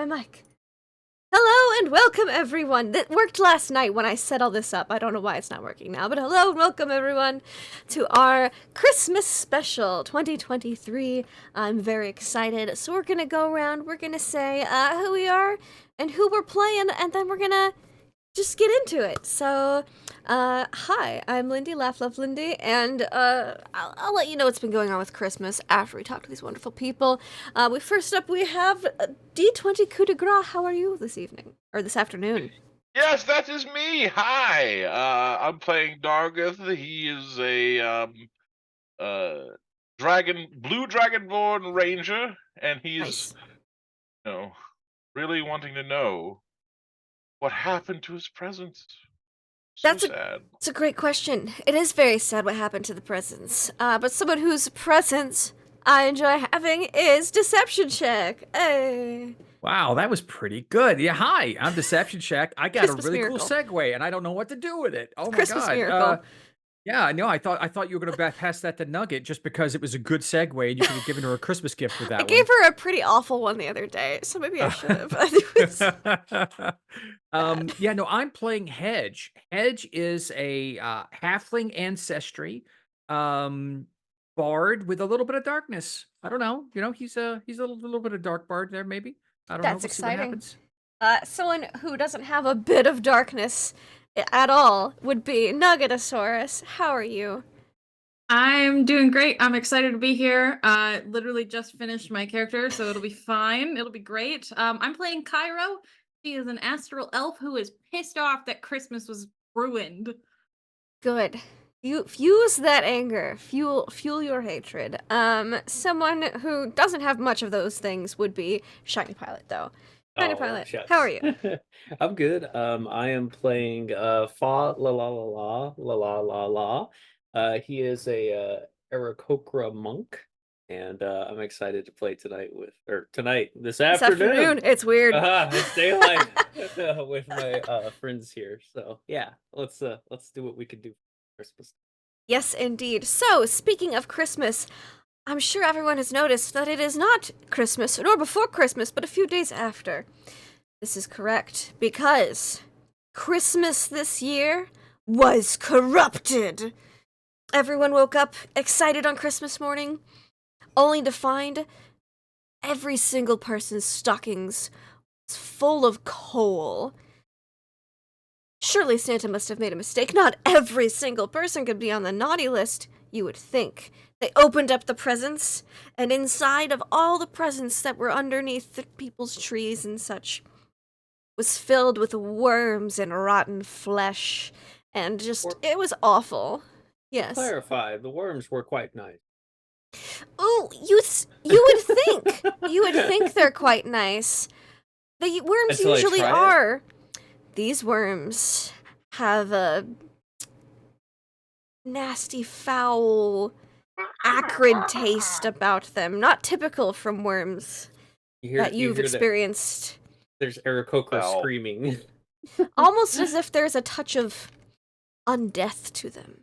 my mic. Hello and welcome everyone. That worked last night when I set all this up. I don't know why it's not working now, but hello and welcome everyone to our Christmas special 2023. I'm very excited. So we're going to go around, we're going to say who we are and who we're playing, and then we're going to just get into it. So, hi, I'm Lindy, Laugh Love Lindy, and I'll let you know what's been going on with Christmas after we talk to these wonderful people. First up, we have D20 Coup de Grace. How are you this evening? Or this afternoon? Yes, that is me. Hi. I'm playing Dargeth. He is a blue dragonborn ranger, and he's, Nice. you know, really wanting to know what happened to his presents. So That's a sad. It's a great question. It is very sad what happened to the presents. But someone whose presents I enjoy having is Deception Check. Hey. Wow, that was pretty good. Yeah, hi, I'm Deception Check. I got a Christmas really cool miracle. segue, and I don't know what to do with it. Oh my Christmas god. miracle. Yeah, no, I thought you were gonna pass that to Nugget just because it was a good segue, and you could have given her a Christmas gift with I that gave one. her a pretty awful one the other day, so maybe I should have. It was bad. Yeah, no, I'm playing Hedge. Hedge is a halfling ancestry, um, bard with a little bit of darkness. I don't know, he's a little bit of dark bard there, maybe. I don't know. That's We'll see what exciting. happens. Someone who doesn't have a bit of darkness at all would be Nuggetosaurus. How are you? I'm doing great. I'm excited to be here. Literally just finished my character, so it'll be fine. It'll be great. I'm playing Cairo. She is an astral elf who is pissed off that Christmas was ruined. Good. You fuse that anger. Fuel your hatred. Someone who doesn't have much of those things would be Shiny Pilot, though. Shiny Oh, Pilot, how are shucks. you? I'm good. I am playing Fa La La La La La La La La. He is a Aarakocra monk, and I'm excited to play this This afternoon. afternoon, it's weird. It's daylight with my friends here. So yeah, let's do what we can do for Christmas. Yes, indeed. So, speaking of Christmas, I'm sure everyone has noticed that it is not Christmas, nor before Christmas, but a few days after. This is correct, because Christmas this year was corrupted. Everyone woke up excited on Christmas morning, only to find every single person's stockings was full of coal. Surely Santa must have made a mistake. Not every single person could be on the naughty list, you would think. They opened up the presents, and inside of all the presents that were underneath the people's trees and such was filled with worms and rotten flesh, and it was awful. Yes. Clarify, the worms were quite nice. Oh, you would think they're quite nice. The worms Until I usually try it. are. These worms have a nasty, foul, acrid taste about them, not typical from worms that you've hear that experienced. there's Aarakocra Well. screaming. Almost as if there's a touch of undeath to them.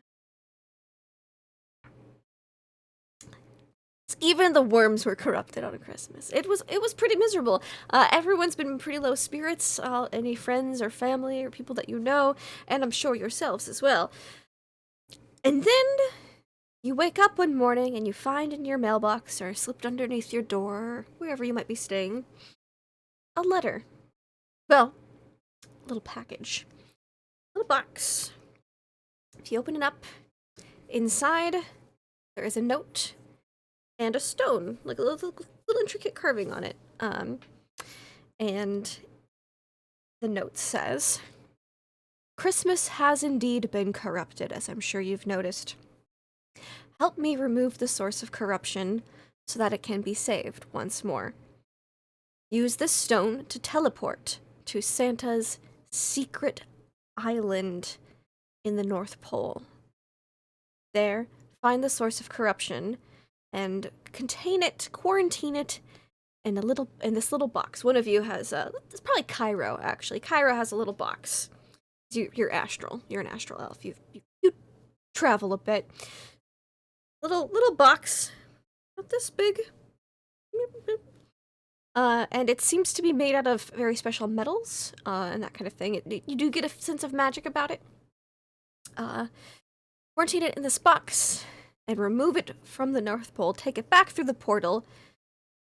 Even the worms were corrupted on Christmas. It was pretty miserable. Everyone's been in pretty low spirits. Any friends or family or people that you know, and I'm sure yourselves as well. And then you wake up one morning and you find in your mailbox or slipped underneath your door, or wherever you might be staying, a letter. Well, a little package, a little box. If you open it up, inside there is a note and a stone, like a little intricate carving on it. And the note says, Christmas has indeed been corrupted, as I'm sure you've noticed. Help me remove the source of corruption so that it can be saved once more. Use this stone to teleport to Santa's secret island in the North Pole. There, find the source of corruption and contain it, quarantine it in this little box. One of you has it's probably Cairo, actually. Cairo has a little box. You're astral. You're an astral elf. You travel a bit. Little box, not this big. And it seems to be made out of very special metals and that kind of thing. You do get a sense of magic about it. Quarantine it in this box and remove it from the North Pole. Take it back through the portal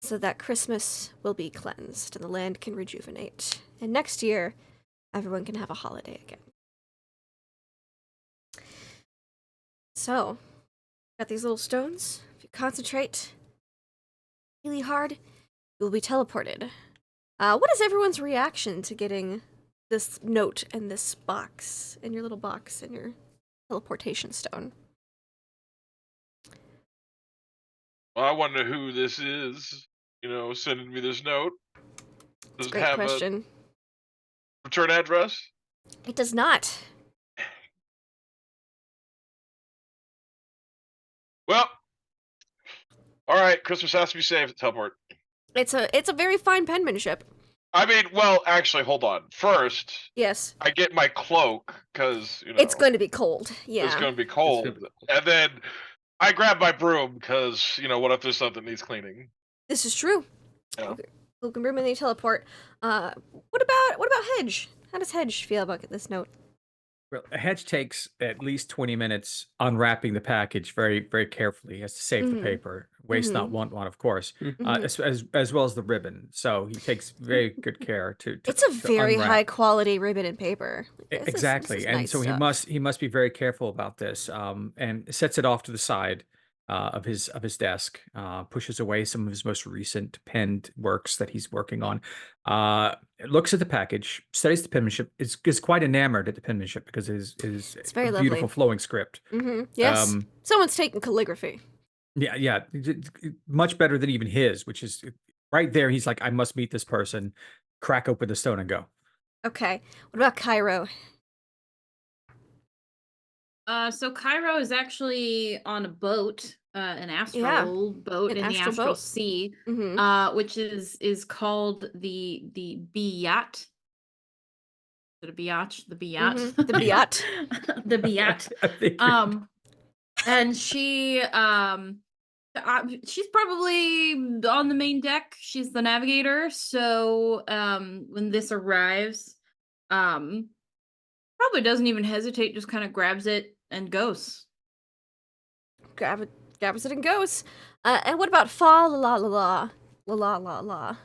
so that Christmas will be cleansed and the land can rejuvenate. And next year, everyone can have a holiday again. So, got these little stones. If you concentrate really hard, you will be teleported. What is everyone's reaction to getting this note and this box, and your little box, and your teleportation stone? Well, I wonder who this is, sending me this note. Does it Great have question. a return address? It does not. Well, all right, Christmas has to be saved. Teleport. It's a very fine penmanship. I mean, well, actually, hold on. First, Yes. I get my cloak, because, It's going to be cold. Yeah. it's going to be It's cold. gonna be cold. And then I grab my broom, because, what if there's something that needs cleaning? This is true. Yeah. Who can bring me the teleport? What about Hedge? How does Hedge feel about this note? Well, a Hedge takes at least 20 minutes unwrapping the package very, very carefully. He has to save the Mhm. paper. Waste not, want not, of course, Mhm. as well as the ribbon. So he takes very good care to It's a to very unwrap. high quality ribbon and paper. This Exactly, is and nice so stuff. he must be very careful about this, and sets it off to the side of his desk. Pushes away some of his most recent penned works that he's working on. Looks at the package, studies the penmanship. Is quite enamored at the penmanship because it is It's very a beautiful lovely. flowing script. Yes. Um, Someone's taking calligraphy. yeah, much better than even his, which is right there. He's like, I must meet this person. Crack open the stone and go. Okay. What about Cairo? So Cairo is actually on a boat, an astral boat an in the astral astral boat. sea, Mm-hmm. which is called the Biat. Is it a biatch? The Biat. Mhm, the Biat. The Biat. I think you're- And she's probably on the main deck. She's the navigator. So when this arrives, probably doesn't even hesitate, just kind of grabs it and goes. Grabs it and goes. And what about Fa la la la la la la la?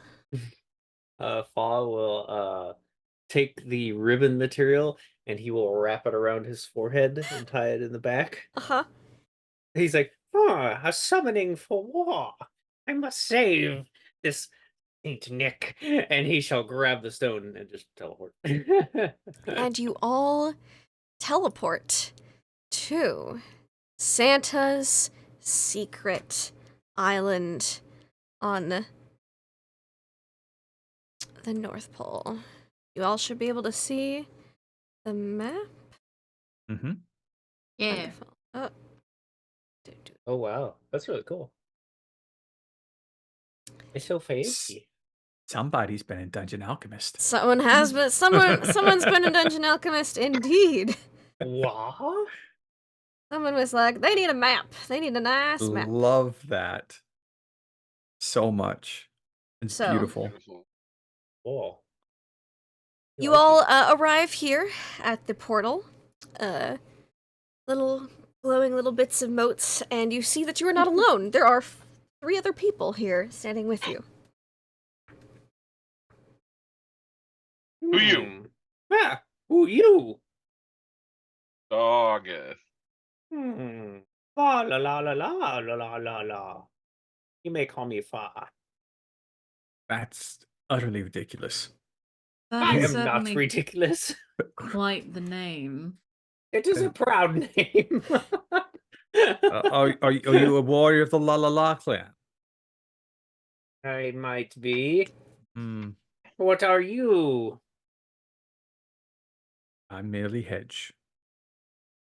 Fa will take the ribbon material and he will wrap it around his forehead and tie it in the back. Uh-huh. He's like, a summoning for war. I must save this Saint Nick. And he shall grab the stone and just teleport. And you all teleport to Santa's secret island on the North Pole. You all should be able to see the map. Mhm. Yeah. Wonderful. Oh. Oh wow, that's really cool. It's so fancy. Somebody's been in Dungeon Alchemist. Someone has been. Someone's been a dungeon alchemist, indeed. What? Someone was like, they need a map. They need a nice map. Love that so much. It's So- beautiful. Cool. You like all it. arrive here at the portal. Little glowing little bits of motes, and you see that you are not alone. There are 3 other people here standing with you. Who you? Ah, who you? Doggeth. Fa la la la la la la la la. You may call me Fa. That's utterly ridiculous. That I is am not certainly ridiculous. quite the name. It is a proud name. Are you a warrior of the La La La clan? I might be. Hmm, What are you? I'm merely Hedge.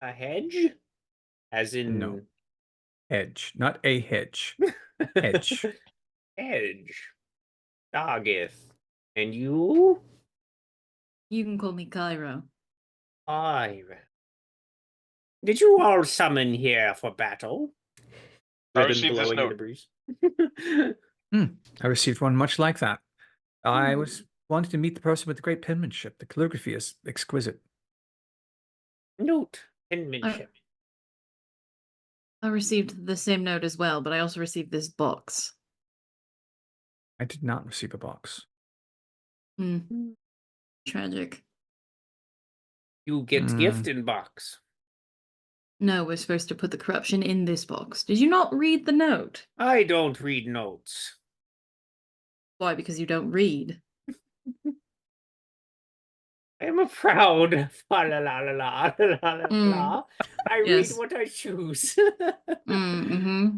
A hedge? As in No. Hedge, not a hedge. Hedge. Hedge. Doggeth. And you? You can call me Cairo. Ira. Did you all summon here for battle? I Ribbon received this blowing in the note. breeze. I received one much like that. I Hmm. was wanting to meet the person with the great penmanship. The calligraphy is exquisite. Note I, penmanship. I received the same note as well, but I also received this box. I did not receive a box. Hmm. Tragic. You get gift in box. No, we're supposed to put the corruption in this box. Did you not read the note? I don't read notes. Why? Because you don't read. I am a proud la la la la la la la Mm, la. I read yes. what I choose.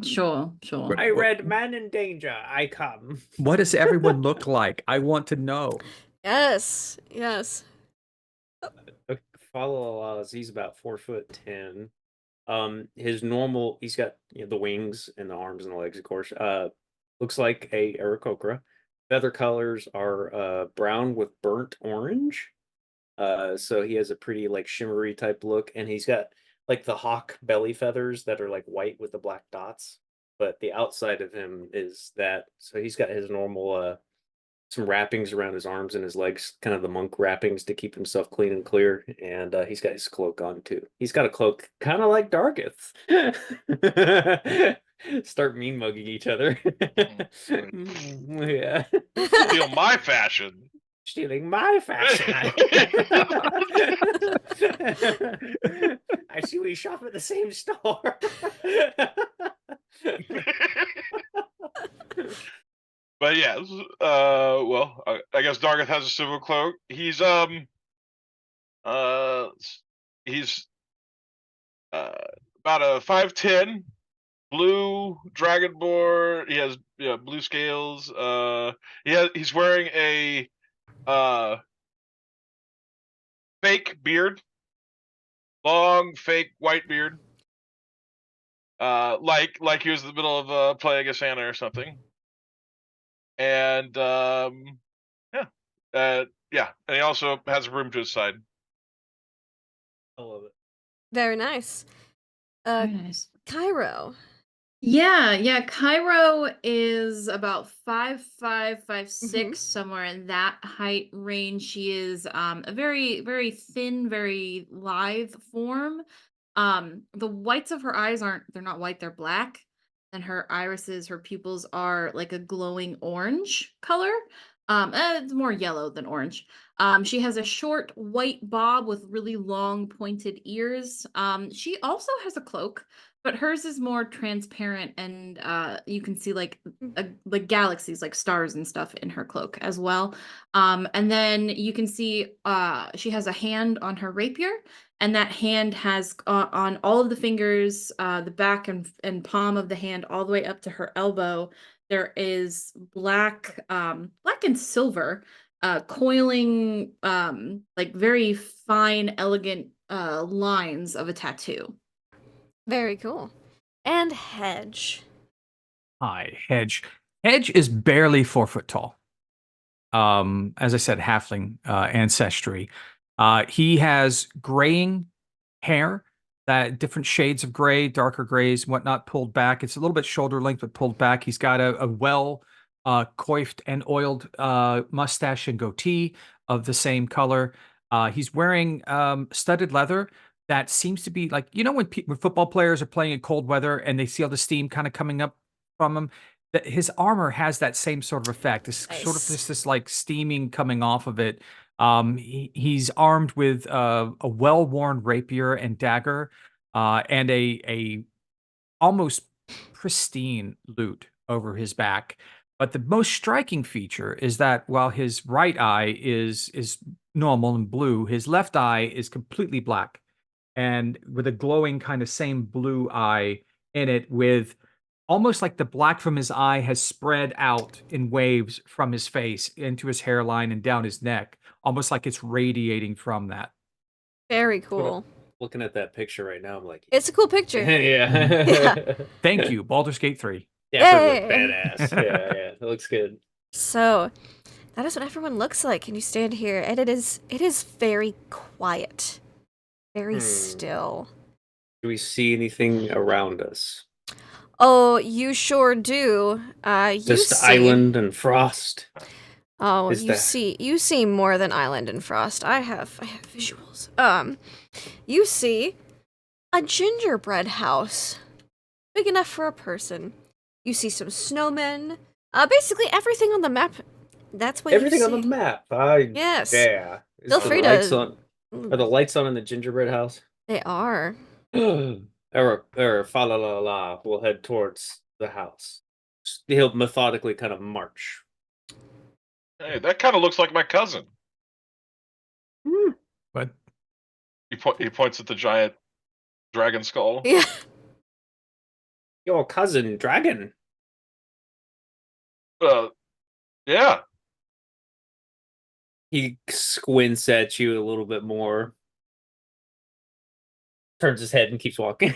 Sure, sure. I read Man in Danger, I come. What does everyone look like? I want to know. Yes, yes. Falalalas, he's about 4'10". His normal, he's got the wings and the arms and the legs, of course. Looks like a Aarakocra. Feather colors are brown with burnt orange. So he has a pretty like shimmery type look, and he's got like the hawk belly feathers that are like white with the black dots. But the outside of him is that. So he's got his normal some wrappings around his arms and his legs, kind of the monk wrappings to keep himself clean and clear. And he's got his cloak on too. He's got a cloak kind of like Dargeth. Start mean mugging each other. Yeah. Steal my fashion. Stealing my fashion. I see we shop at the same store. But yeah, well, I guess Dargeth has a civil cloak. He's about a 5'10", blue dragonborn. He has blue scales. He's wearing a fake beard, long fake white beard. Like he was in the middle of playing a Santa or something. And and he also has a room to his side. I love it. Very nice. Very nice. Cairo. Yeah. Cairo is about 5'5", 5'6", somewhere in that height range. She is a very, very thin, very lithe form. The whites of her eyes they're not white, they're black. And her irises, her pupils are like a glowing orange color. It's more yellow than orange. She has a short white bob with really long pointed ears. She also has a cloak, but hers is more transparent, and you can see like galaxies, like stars and stuff in her cloak as well. And then you can see she has a hand on her rapier, and that hand has on all of the fingers, the back and palm of the hand, all the way up to her elbow. There is black and silver coiling like very fine, elegant lines of a tattoo. Very cool. And Hedge. Hi, Hedge. Hedge is barely 4 foot tall. As I said, halfling ancestry. He has graying hair, that different shades of gray, darker grays, whatnot, pulled back. It's a little bit shoulder length, but pulled back. He's got a well coiffed and oiled mustache and goatee of the same color. He's wearing studded leather that seems to be like, when football players are playing in cold weather and they see all the steam kind of coming up from them, that his armor has that same sort of effect. This sort of Nice. this like steaming coming off of it. He's armed with a well-worn rapier and dagger, and a almost pristine lute over his back. But the most striking feature is that while his right eye is normal and blue, his left eye is completely black, and with a glowing kind of same blue eye in it, with almost like the black from his eye has spread out in waves from his face into his hairline and down his neck, almost like it's radiating from that. Very cool. Looking at that picture right now, I'm like, It's a cool picture. yeah. Thank you, Baldur's Gate 3. Yeah, for Yay. real. Badass. Yeah, it looks good. So, that is what everyone looks like. And you stand here, and it is very quiet, very still. Do we see anything around us? Oh, you sure do. You Just see. island and frost. Oh, is that- you see more than island and frost. I have visuals. You see a gingerbread house, big enough for a person. You see some snowmen. Basically everything on the map. That's what Everything you on see. the map. Yes. Yeah. Is Feel the free lights to. on? Are the lights on in the gingerbread house? They are. Fa la la la will head towards the house. He'll methodically kind of march. Hey, that kind of looks like my cousin. But He points at the giant dragon skull. Yeah. Your cousin, dragon. Yeah. He squints at you a little bit more. Turns his head and keeps walking.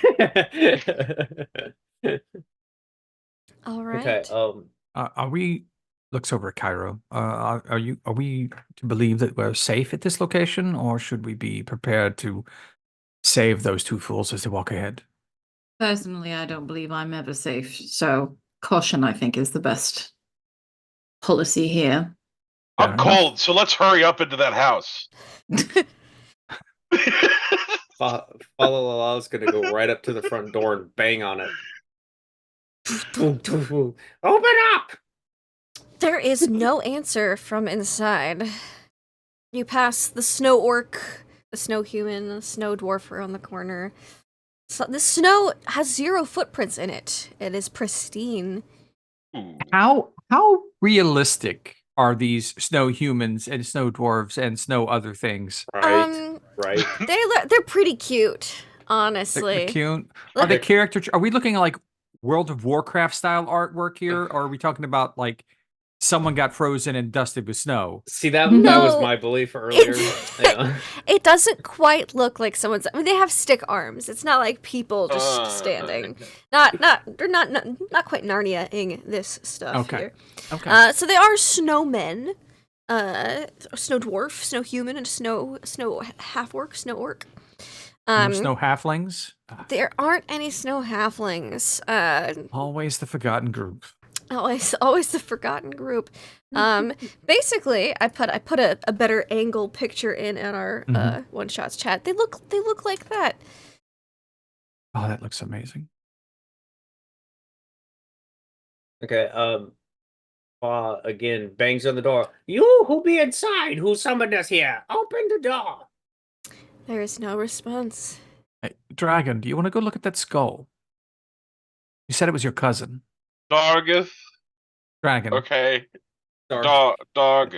All right. Okay. are we? Looks over at Cairo. Are we to believe that we're safe at this location, or should we be prepared to save those two fools as they walk ahead? Personally, I don't believe I'm ever safe. So caution, I think, is the best policy here. Fair I'm enough. cold, so let's hurry up into that house. Fa la la la is gonna go right up to the front door and bang on it. Open up! There is no answer from inside. You pass the snow orc, the snow human, the snow dwarf around the corner. So the snow has 0 footprints in it. It is pristine. Ooh. How realistic are these snow humans and snow dwarves and snow other things? Right. Right. They're pretty cute, They're honestly. cute. Are they character? Are we looking at like World of Warcraft style artwork here, or are we talking about like someone got frozen and dusted with snow? See, that was No, my belief earlier. Yeah. It doesn't quite look like someone's. I mean, they have stick arms. It's not like people just standing. Not quite Narnia-ing this stuff Okay. here. Okay. So they are snowmen, snow dwarf, snow human, and snow half orc, snow orc. No snow halflings. There aren't any snow halflings. Always the forgotten group. Always the forgotten group. Basically, I put a better angle picture in our one shots chat. They look like that. Oh, that looks amazing. Okay. Fa again bangs on the door. You who be inside? Who summoned us here? Open the door. There is no response. Hey, Dragon, do you want to go look at that skull? You said it was your cousin. Dargith. Dragon. Okay. Dar- Dog.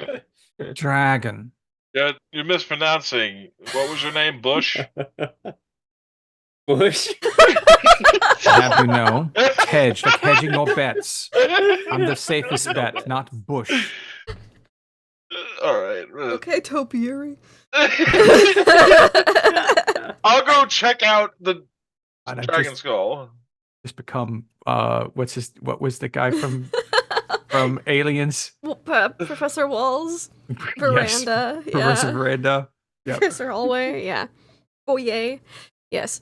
Dragon. Yeah, you're mispronouncing. What was your name? Bush? Bush. Have you know? Hedge, like hedging your bets. I'm the safest bet, not Bush. All right. Okay, topiary. I'll go check out the And I dragon skull. just become what was the guy from Aliens? Professor Walls, Yes, Veranda, Professor yeah. Veranda. Yep. Professor Hallway, yeah. Oh yay, yes.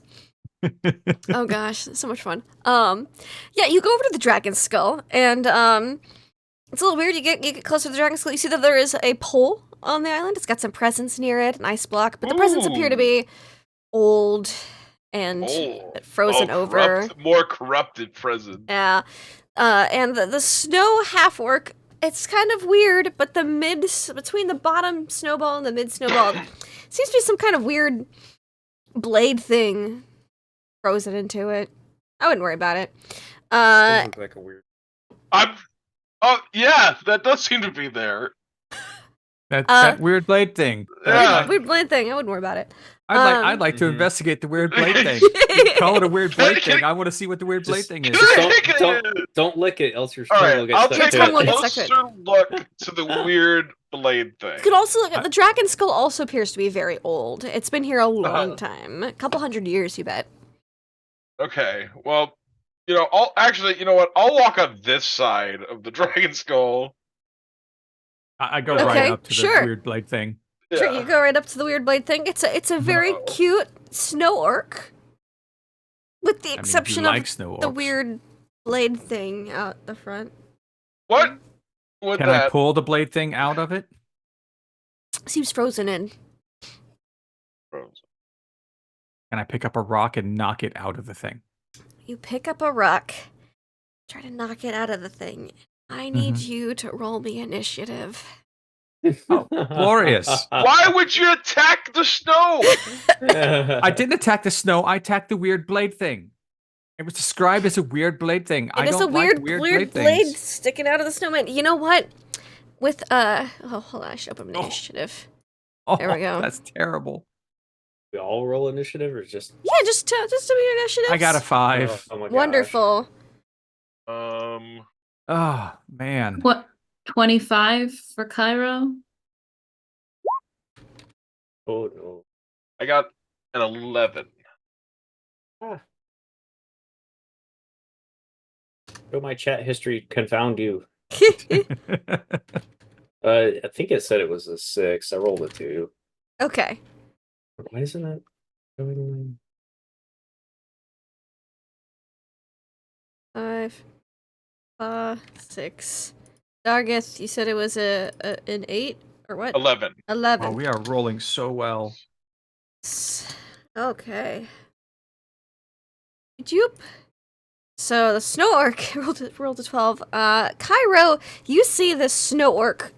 Oh gosh, so much fun. Yeah, you go over to the dragon skull, and it's a little weird. You get closer to the dragon skull. You see that there is a pole on the island. It's got some presents near it, an ice block, but the presents appear to be old and frozen over. More corrupted present. Yeah. And the snow half orc, it's kind of weird, but between the bottom snowball and the mid snowball seems to be some kind of weird blade thing frozen into it. I wouldn't worry about it. Does look like a weird. Oh yeah, that does seem to be there. That weird blade thing. Yeah. Weird blade thing. I wouldn't worry about it. I'd like to Mhm. investigate the weird blade thing. Call it a weird blade thing. I want to see what the weird blade thing is. Don't lick it, else your All tongue right, will get I'll stuck take to tongue a will it. get stuck to closer look to the weird blade thing. You could also look at the dragon skull. Also appears to be very old. It's been here a long time, a couple hundred years, you bet. Okay, well, you know what? I'll walk on this side of the dragon skull. I go Okay, right up to the sure. weird blade thing. Sure, Yeah. you go right up to the weird blade thing. It's a very No. cute snow orc, with the I mean, exception you of like snow the orcs. weird blade thing out the front. What? With Can I that? pull the blade thing out of it? Seems frozen in. Frozen. Can I pick up a rock and knock it out of the thing? You pick up a rock, try to knock it out of the thing. I need you to roll me initiative. Oh, glorious. Why would you attack the snow? I didn't attack the snow. I attacked the weird blade thing. It was described as a weird blade thing. And I it's don't a weird, like weird blade blade sticking out of the snowman. You know what? With oh, hold on, I should open my initiative. Oh, There we go. That's terrible. We all roll initiative, or just? Yeah, just to be initiative. I got a 5. Oh my gosh. Wonderful. Oh man. What? 25 for Cairo? Oh no. I got an 11. Will my chat history confound you? I think it said it was a 6. I rolled a 2. Okay. Why isn't it going? 5, 6. Dargith, you said it was an 8 or what? 11. 11. Oh, we are rolling so well. Okay. Joop. So the snow orc rolled a 12. Cairo, you see the snow orc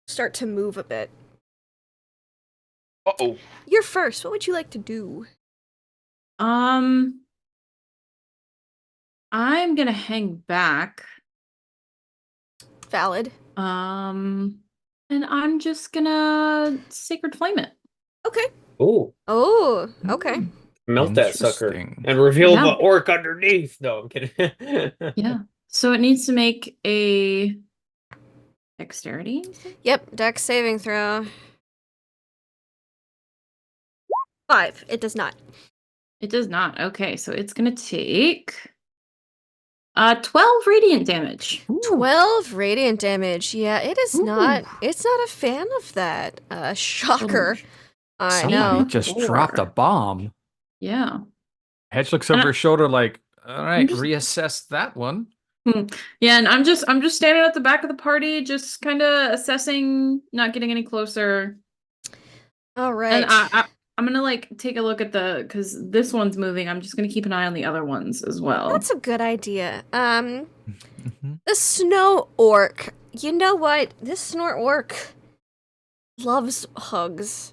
start to move a bit. Uh-oh. You're first. What would you like to do? I'm gonna hang back. Valid. And I'm just gonna Sacred Flame it. Okay. Oh, Oh, okay. melt that sucker Interesting. and reveal Yeah. the orc underneath. No, I'm kidding. Yeah. So it needs to make a dexterity. you said? Yep, dex saving throw. 5. It does not. It does not. Okay, so it's gonna take 12 radiant damage. 12 radiant damage. Yeah, it is not. Ooh. It's not a fan of that. Shocker. I Somebody know. just Four. dropped a bomb. Yeah. Hedge looks And over his shoulder like, all right, just- reassess that one. Yeah, and I'm just standing at the back of the party, just kind of assessing, not getting any closer. All right. And I'm gonna like take a look at because this one's moving. I'm just gonna keep an eye on the other ones as well. That's a good idea. Mhm. The snow orc. You know what? This snow orc loves hugs.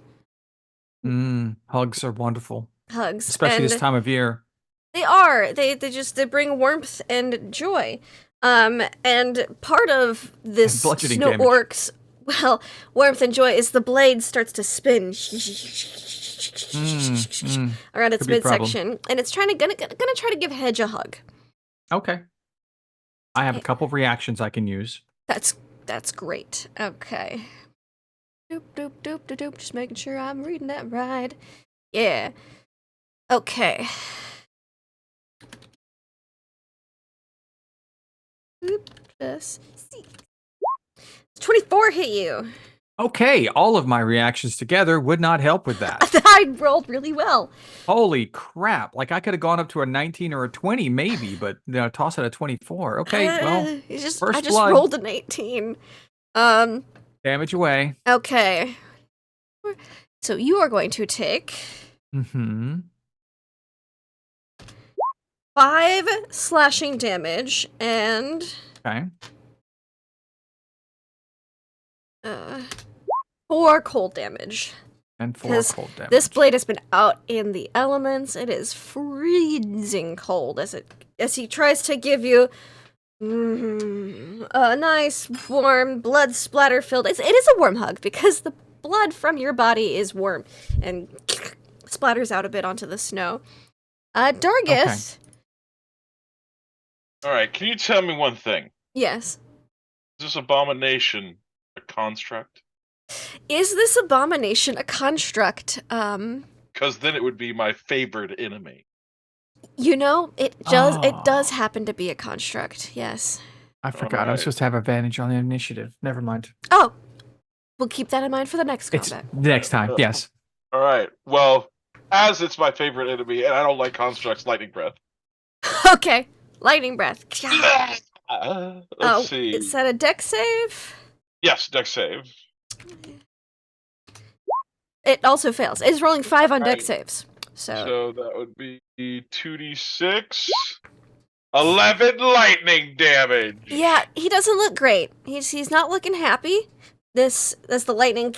Hugs are wonderful, Hugs. especially this And time of year. They are. They bring warmth and joy. And part of this bludgeoning snow damage. orc's warmth and joy is the blade starts to spin around its Could be a problem. midsection, and it's gonna try to give Hedge a hug. Okay. I have a couple of reactions I can use. That's great. Okay. Doop doop doop doop doop. Just making sure I'm reading that right. Yeah. Okay. Oop, plus 6. 24 hit you. Okay, all of my reactions together would not help with that. I rolled really well. Holy crap. Like I could have gone up to a 19 or a 20 maybe, but toss it at 24. Okay, well, I just first blood. rolled an 18. damage away. Okay. So you are going to take 5 slashing damage and Okay. 4 cold damage. And 4 Because cold damage. this blade has been out in the elements. It is freezing cold as he tries to give you a nice, warm, blood splatter filled. It is a warm hug because the blood from your body is warm and splatters out a bit onto the snow. Dargith. All right, can you tell me one thing? Yes. Is this abomination a construct? Is this abomination a construct? Because then it would be my favorite enemy. You know, it does Oh. happen to be a construct, yes. I forgot. I'm Alright. supposed to have advantage on the initiative. Never mind. Oh. We'll keep that in mind for the next It's combat. next time. Yes. All right, well, as it's my favorite enemy, and I don't like constructs, lightning breath. Okay. Lightning breath. Let's see. Is that a deck save? Yes, deck save. It also fails. It's rolling 5 on deck Alright. saves. So So that would be 2d6. 11 lightning damage. yeah, he doesn't look great. He's not looking happy. As the lightning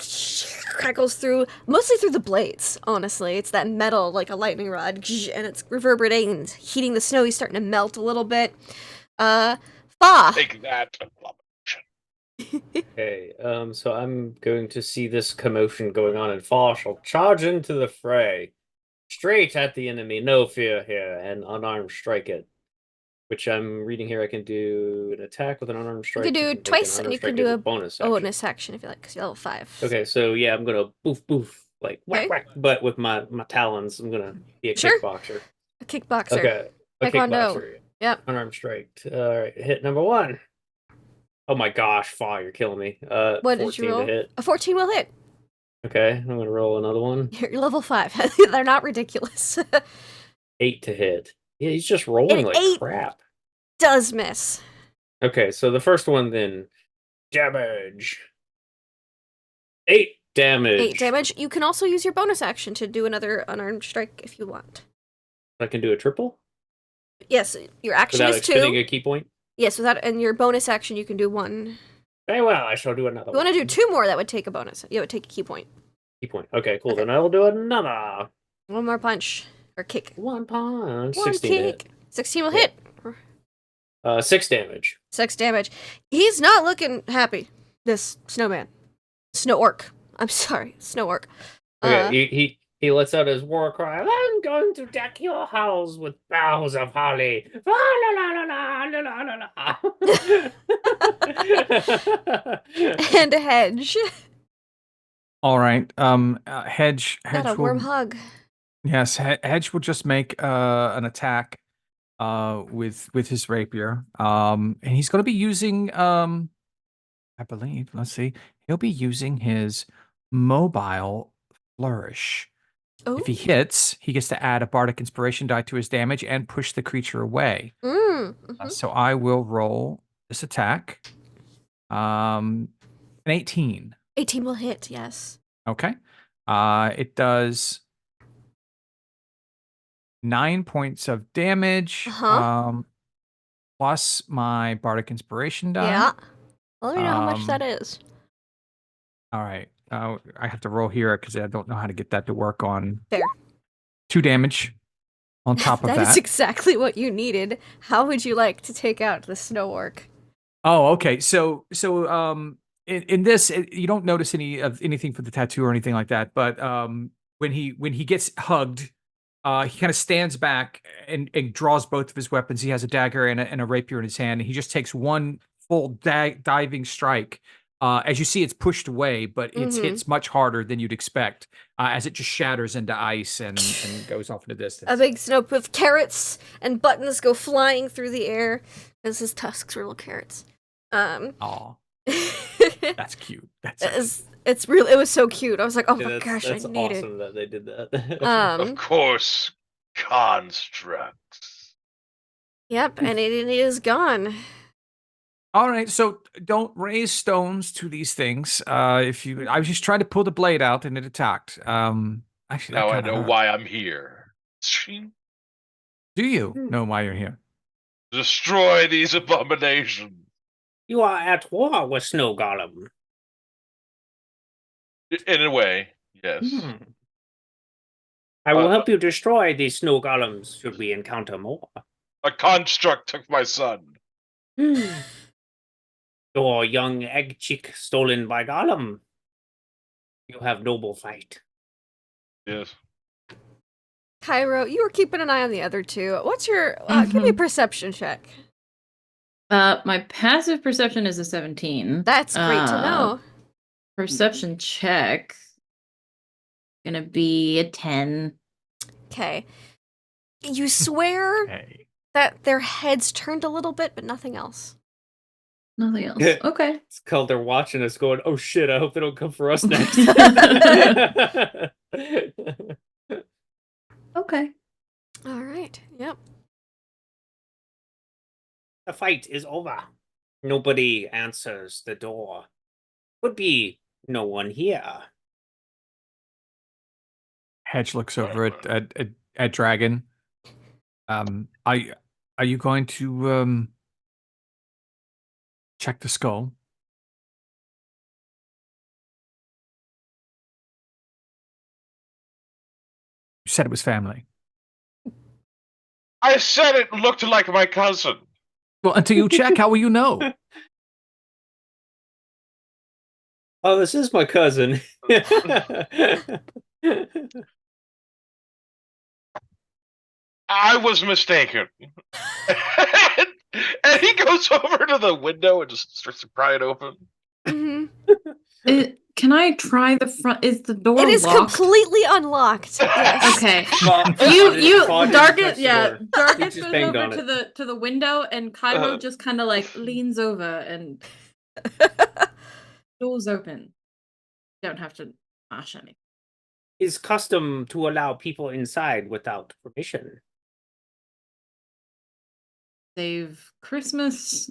crackles through, mostly through the blades. Honestly, it's that metal like a lightning rod, and it's reverberating and heating the snow. He's starting to melt a little bit. Fa. Take that. Okay, so I'm going to see this commotion going on, and Fa shall charge into the fray. Straight at the enemy, no fear here, and unarmed strike it. Which I'm reading here, I can do an attack with an unarmed strike. You can do take an twice, and unarmed you can strike do as a bonus action. bonus action if you like, because you're level 5. Okay, so yeah, I'm gonna boof, like whack Okay. whack, but with my talons, I'm gonna be a Sure. kickboxer. A kickboxer. Okay, a Taekwondo. kickboxer. Yep. Unarmed strike. All right, hit number 1. Oh my gosh, Fa, you're killing me. What did you 14 roll? to hit. A 14 will hit. Okay, I'm gonna roll another one. You're level 5. They're not ridiculous. 8 to hit. Yeah, he's just rolling like 8 crap. does miss. Okay, so the first one then. Damage. 8 damage. 8 damage. You can also use your bonus action to do another unarmed strike if you want. I can do a triple Yes, your action without is expending 2. a key point. Yes, and your bonus action you can do 1. Very well, I shall do another If you want to one. do 2 more, that would take a bonus. Yeah, it would take a key point. Key point. Okay, cool. Okay. Then I will do another. 1 more punch. Or kick. 1 punch. 1 16 to hit. kick. 16 will Yeah. hit. 6 damage. 6 damage. He's not looking happy, this snowman. Snow orc. I'm sorry, snow orc. Okay, he lets out his war cry. I'm going to deck your house with boughs of holly. La, la, la, la, la, la, la, la. And a hedge. All right. Hedge Got a will, warm hug. yes, Hedge will just make an attack with his rapier. And he's going to be using I believe, let's see. He'll be using his mobile flourish. Oh. If he hits, he gets to add a bardic inspiration die to his damage and push the creature away. So I will roll this attack. An 18. 18 will hit, yes. Okay. It does 9 points of damage. Plus my bardic inspiration die. Yeah. Let me know how much that is. All right. I have to roll here because I don't know how to get that to work on. Fair. 2 damage on top of that. That is exactly what you needed. How would you like to take out the snow orc? Oh, okay. So in this, you don't notice anything for the tattoo or anything like that. But when he gets hugged, he kind of stands back and draws both of his weapons. He has a dagger and a rapier in his hand. And he just takes one full diving strike. As you see, it's pushed away, but it hits much harder than you'd expect as it just shatters into ice and goes off in the distance. A big snow with carrots and buttons go flying through the air as his tusks are little carrots. Aw, that's cute. It was so cute. I was like, oh my gosh, that's I need awesome that they did that. it. Of course, constructs. Yep, and it is gone. All right, so don't raise stones to these things. I was just trying to pull the blade out and it attacked. Actually, Now that I kinda know hurt. why I'm here. Do you know why you're here? Destroy these abominations. You are at war with Snow Golem. In a way, yes. I will help you destroy these Snow Golems should we encounter more. A construct took my son. Your young egg chick stolen by Golem. You have noble fight. Yes. Cairo, you were keeping an eye on the other two. What's your give me a perception check? My passive perception is a 17. That's great to know. Perception check gonna be a 10. Okay. You swear Hey. that their heads turned a little bit, but nothing else. Nothing else. Okay. It's called they're watching us going, oh shit, I hope they don't come for us next. Okay. All right. Yep. The fight is over. Nobody answers the door. Would be no one here. Hedge looks over at Dragon. Are you going to check the skull? You said it was family. I said it looked like my cousin. Well, until you check, how will you know? Oh, this is my cousin. I was mistaken. And he goes over to the window and just starts to pry it open. Can I try the front? Is the door It is locked? completely unlocked. Yes. Okay. You Darkus, yeah, Darkus just goes banged over on to the window, and Cairo just kind of like leans over and doors open. Don't have to mash anything. It's custom to allow people inside without permission. Save Christmas.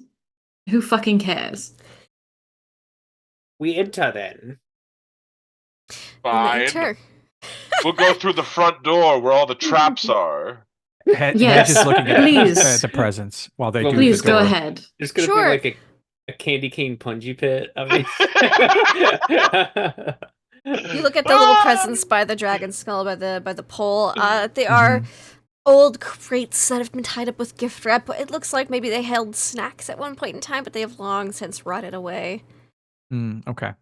Who fucking cares? We enter then. Fine. Enter. We'll go through the front door where all the traps are. Hedge Yes, is looking please. at the presents while they Well, do Please the go door. ahead. It's gonna Sure. be like a candy cane punji pit. I mean, You look at the little presents by the dragon skull by the pole. They are old crates that have been tied up with gift wrap. It looks like maybe they held snacks at one point in time, but they have long since rotted away. Okay.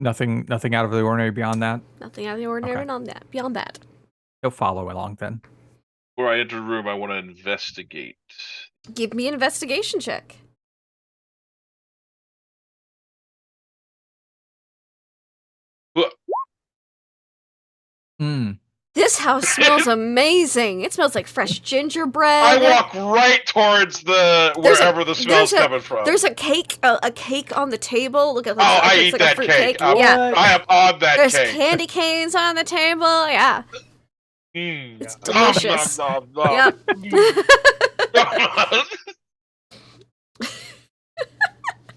Nothing out of the ordinary beyond that. Nothing out of the ordinary Okay. beyond that. You'll follow along then. Before I enter the room, I want to investigate. Give me an investigation check. This house smells amazing. It smells like fresh gingerbread. I walk right towards wherever the smell's coming from. There's a cake on the table. Look at I it's eat like a that fruit cake. Yeah. I am on that There's cake. candy canes on the table. Yeah. It's delicious. Nom, nom, nom, Yep. nom.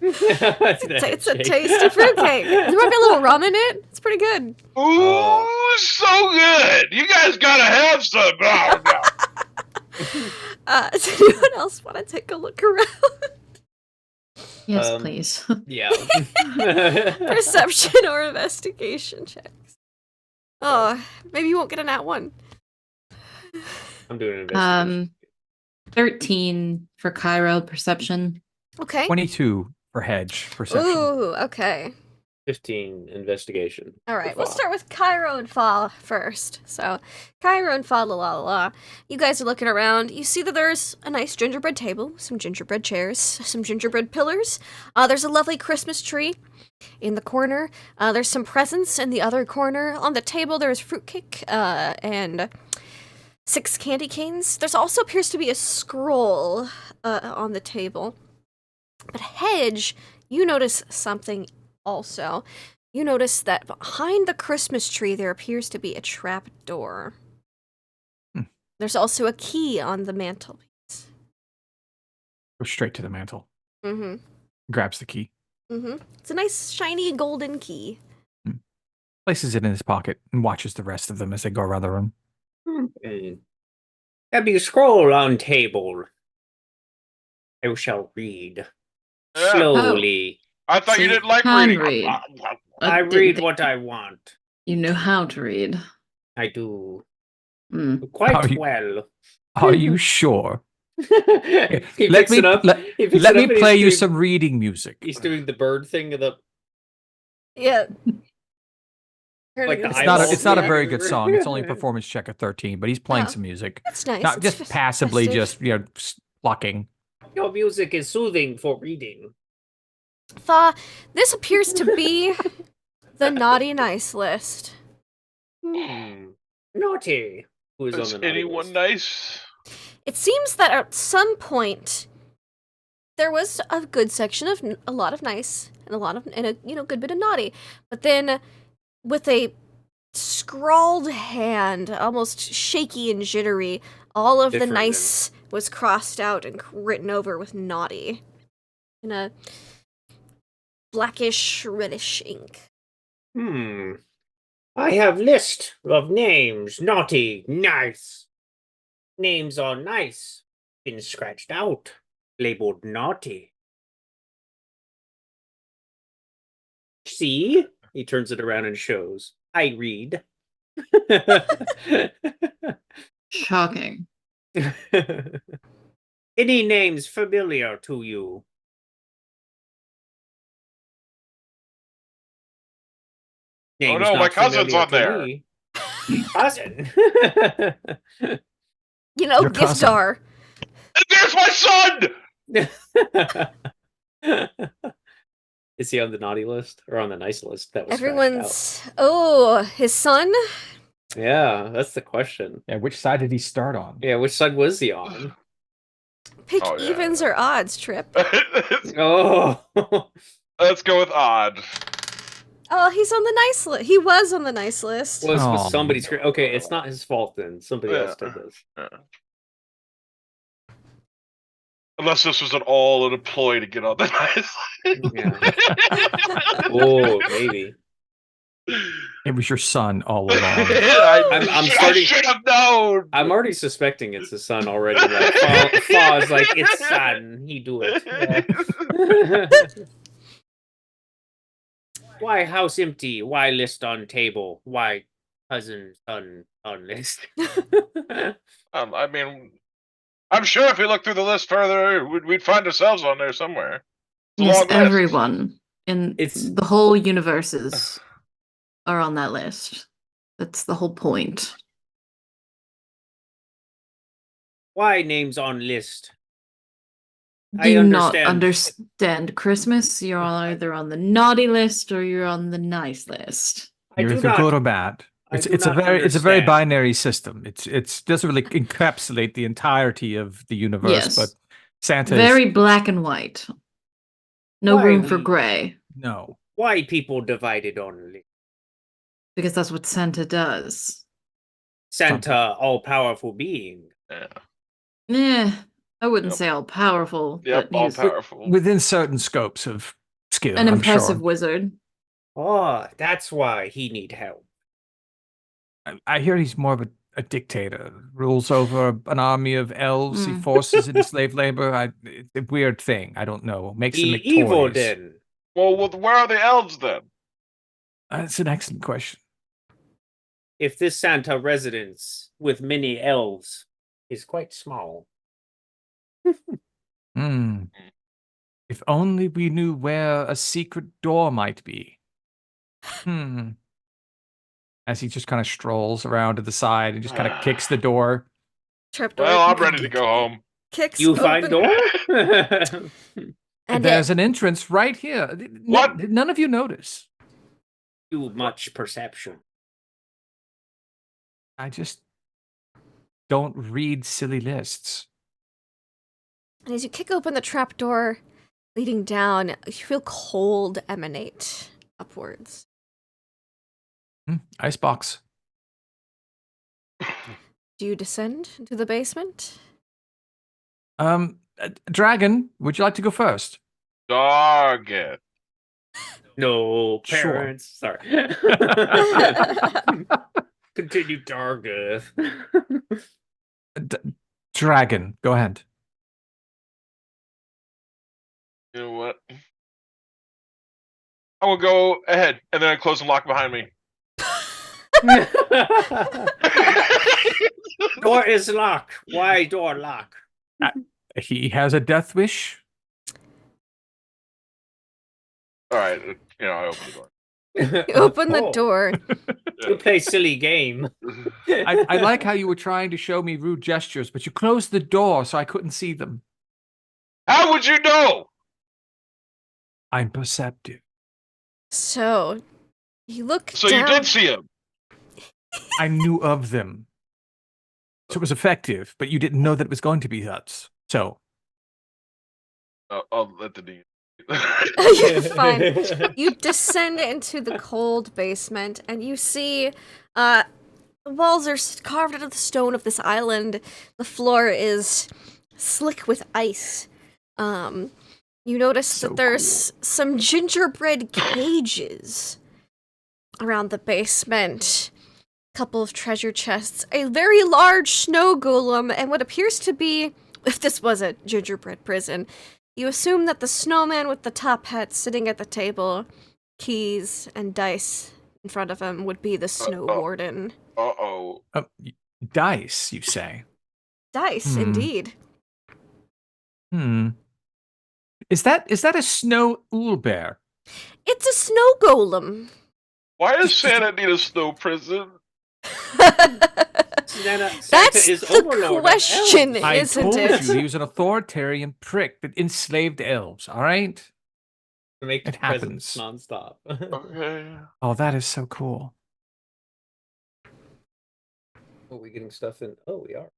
It's a tasty fruitcake. There might be a little rum in it. It's pretty good. Ooh, so good. You guys gotta have some. Oh, no. Does anyone else want to take a look around? Yes, please. Yeah. Perception or investigation checks. Oh, maybe you won't get a nat one. I'm doing an investigation. 13 for Cairo perception. Okay. 22 for Hedge perception. Ooh, okay. 15 investigation. All right, for we'll Fa. start with Cairo and Fa first. So, Cairo and Fa, la. You guys are looking around. You see that there's a nice gingerbread table, some gingerbread chairs, some gingerbread pillars. There's a lovely Christmas tree in the corner. There's some presents in the other corner. On the table, there's fruitcake and 6 candy canes. There's also appears to be a scroll on the table. But Hedge, you notice something also. You notice that behind the Christmas tree there appears to be a trap door. There's also a key on the mantelpiece. Go straight to the mantle. Mm-hmm. Grabs the key. Mm-hmm. It's a nice shiny golden key. Places it in his pocket and watches the rest of them as they go around the room. There be a scroll on table. I shall read. Yeah. Slowly. I thought So you didn't you like can reading. read. I read what I want. You know how to read. I do. Mm. Quite well. Are you sure? He Let picks me it up. let, He picks let it me up and play he's you doing- some reading music. He's doing the bird thing of the Yeah. Like the It's not a Yeah. very good song. It's only a performance check of 13, but he's playing Oh. some music. That's nice. Not It's just passively, festive. just plucking. Your music is soothing for reading. Fa, this appears to be the naughty nice list. Naughty. Who is Is on the naughty anyone list? nice? It seems that at some point there was a good section of a lot of nice and a good bit of naughty, but then with a scrawled hand, almost shaky and jittery, all of the Different nice was crossed out and written over with naughty in a blackish reddish ink. I have list of names. Naughty, nice. Names are nice. Been scratched out. Labeled naughty. See? He turns it around and shows. I read. Shocking. Any names familiar to you? Oh Names no, my not cousin's familiar on to there. me. Cousin. You know, Your cousin. Giftar. And there's my son! Is he on the naughty list or on the nice list? That was scratched Everyone's. Oh, his son? out. Yeah, that's the question. Yeah, which side did he start on? Yeah, which side was he on? Pick Oh, yeah. evens or odds, Trip. Oh, Let's go with odd. Oh, he's on the nice list. He was on the nice list. was Oh. somebody's screen? Okay, it's not his fault then. Somebody else did this. Yeah. Unless this was all an ploy to get on the nice. Yeah. Oh, maybe. It was your son all along. I'm I starting- should have known. I'm already suspecting it's his son already. Like, Faw's like, it's son. He do it. Yeah. Why house empty? Why list on table? Why cousin son on list? I mean, I'm sure if we look through the list further, we'd find ourselves on there somewhere. It's a Yes, long list. everyone in It's- the whole universes are on that list. That's the whole point. Why names on list? Do I you not understand. understand Christmas? You're either on the naughty list or you're on the nice list. You're do either not- good or bad. I It's do it's a not very understand. binary system. It's doesn't really encapsulate the entirety of the universe, Yes. but Santa Very black and white. No Why room for we- gray. no. Why people divided on list? Because that's what Santa does. Santa, all powerful being. Yeah. I wouldn't Yep. say all powerful, Yep, but all he's powerful. Within certain scopes of skill, an I'm impressive sure. wizard. Oh, that's why he need help. I hear he's more of a dictator. Rules over an army of elves. He Mm. forces into slave labor. It's a weird thing. I don't know. Makes him He make evil toys. then. Well, where are the elves then? That's an excellent question. If this Santa residence with many elves is quite small. Hmm. If only we knew where a secret door might be. As he just kind of strolls around to the side and just kind of kicks the door. Trapdoor. Well, I'm ready to go home. Kicks You open, find door? and There's an entrance right here. What? None of you notice. Too much perception. I just don't read silly lists. And as you kick open the trapdoor leading down, you feel cold emanate upwards. Icebox. Do you descend into the basement? Dragon, would you like to go first? Dog it. No, Sure. parents. Sorry. Continue, Dargath. Dragon, go ahead. You know what? I will go ahead, and then I close and lock behind me. Door is locked. Why door lock? He has a death wish. All right, I open the door. You open the Oh, door. You play silly game. I like how you were trying to show me rude gestures, but you closed the door so I couldn't see them. How would you know? I'm perceptive. So, you look So down. you did see him. I knew of them. So it was effective, but you didn't know that it was going to be that. So, I'll let the dean. You're fine. You descend into the cold basement, and you see the walls are carved out of the stone of this island. The floor is slick with ice. You notice So that there's some gingerbread cages around the basement. Couple of treasure chests, a very large snow golem, and what appears to be, if this was a gingerbread prison, you assume that the snowman with the top hat sitting at the table, keys and dice in front of him, would be the snow warden. Uh-oh. Dice, you say? Dice, Hmm. indeed. Is that a snow bear? It's a snow golem. Why does Santa need a snow prison? Santa That's is the overlord of question, elves. I isn't told it? you he was an authoritarian prick that enslaved elves. All right. To make It presents happens. nonstop. Okay. Oh, that is so cool. Are we getting stuff in? Oh, we are.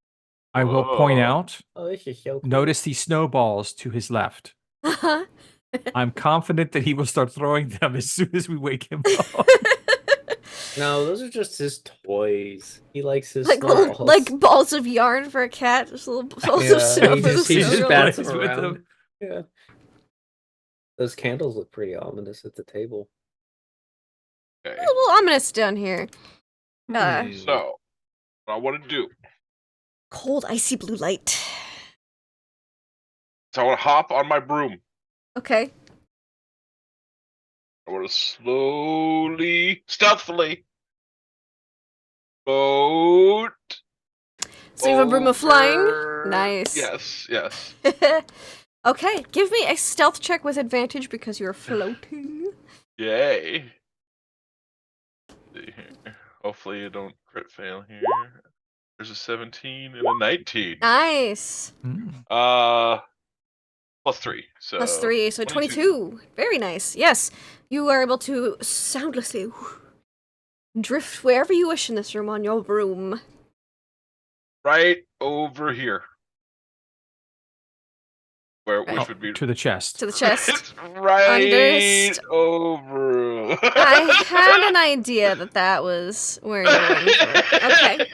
I will point Whoa. out. Oh, this is so cool. Notice the snowballs to his left. Uh-huh. I'm confident that he will start throwing them as soon as we wake him up. No, those are just his toys. He likes his like little, snowballs. like balls of yarn for a cat, just little balls Yeah, of snow he for the just- he snow just golem. bats plays them with around. them. Yeah. Those candles look pretty ominous at the table. Okay. A little ominous down here. So, what I want to do Cold, icy blue light. is I want to hop on my broom. Okay. I want to slowly, stealthily boat. So you have a broom of flying? over- Nice. Yes. Okay, give me a stealth check with advantage because you're floating. Yay. See here. Hopefully you don't crit fail here. There's a 17 and a 19. Nice. Plus 3. So Plus 3, so 22. Very nice. Yes, you are able to soundlessly drift wherever you wish in this room on your broom. Right over here. Which Oh, would be to the chest. To the chest. It's right Underst- over. I had an idea that was where you were going for. Okay.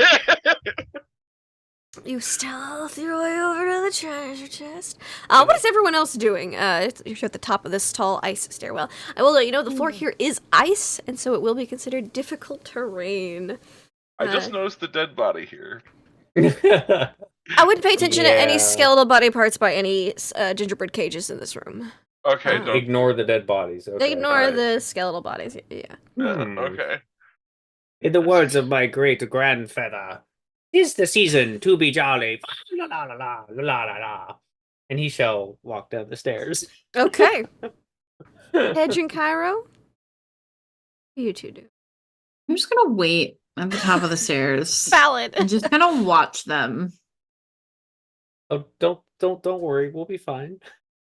You stealth your way over to the treasure chest. What is everyone else doing? You're at the top of this tall ice stairwell. I will let you know the floor here is ice, and so it will be considered difficult terrain. I just noticed the dead body here. I wouldn't pay attention to any Yeah. skeletal body parts by any gingerbread cages in this room. Okay, Oh. don't. Ignore the dead bodies. Okay. Ignore alright. the skeletal bodies. Yeah. Okay. In the words of my great grandfather, "'Tis the season to be jolly." La la la la la la la. And he shall walk down the stairs. Okay. Hedge and Cairo? What do you two do? I'm just gonna wait at the top of the stairs Valid. and just kind of watch them. Oh, don't worry. We'll be fine.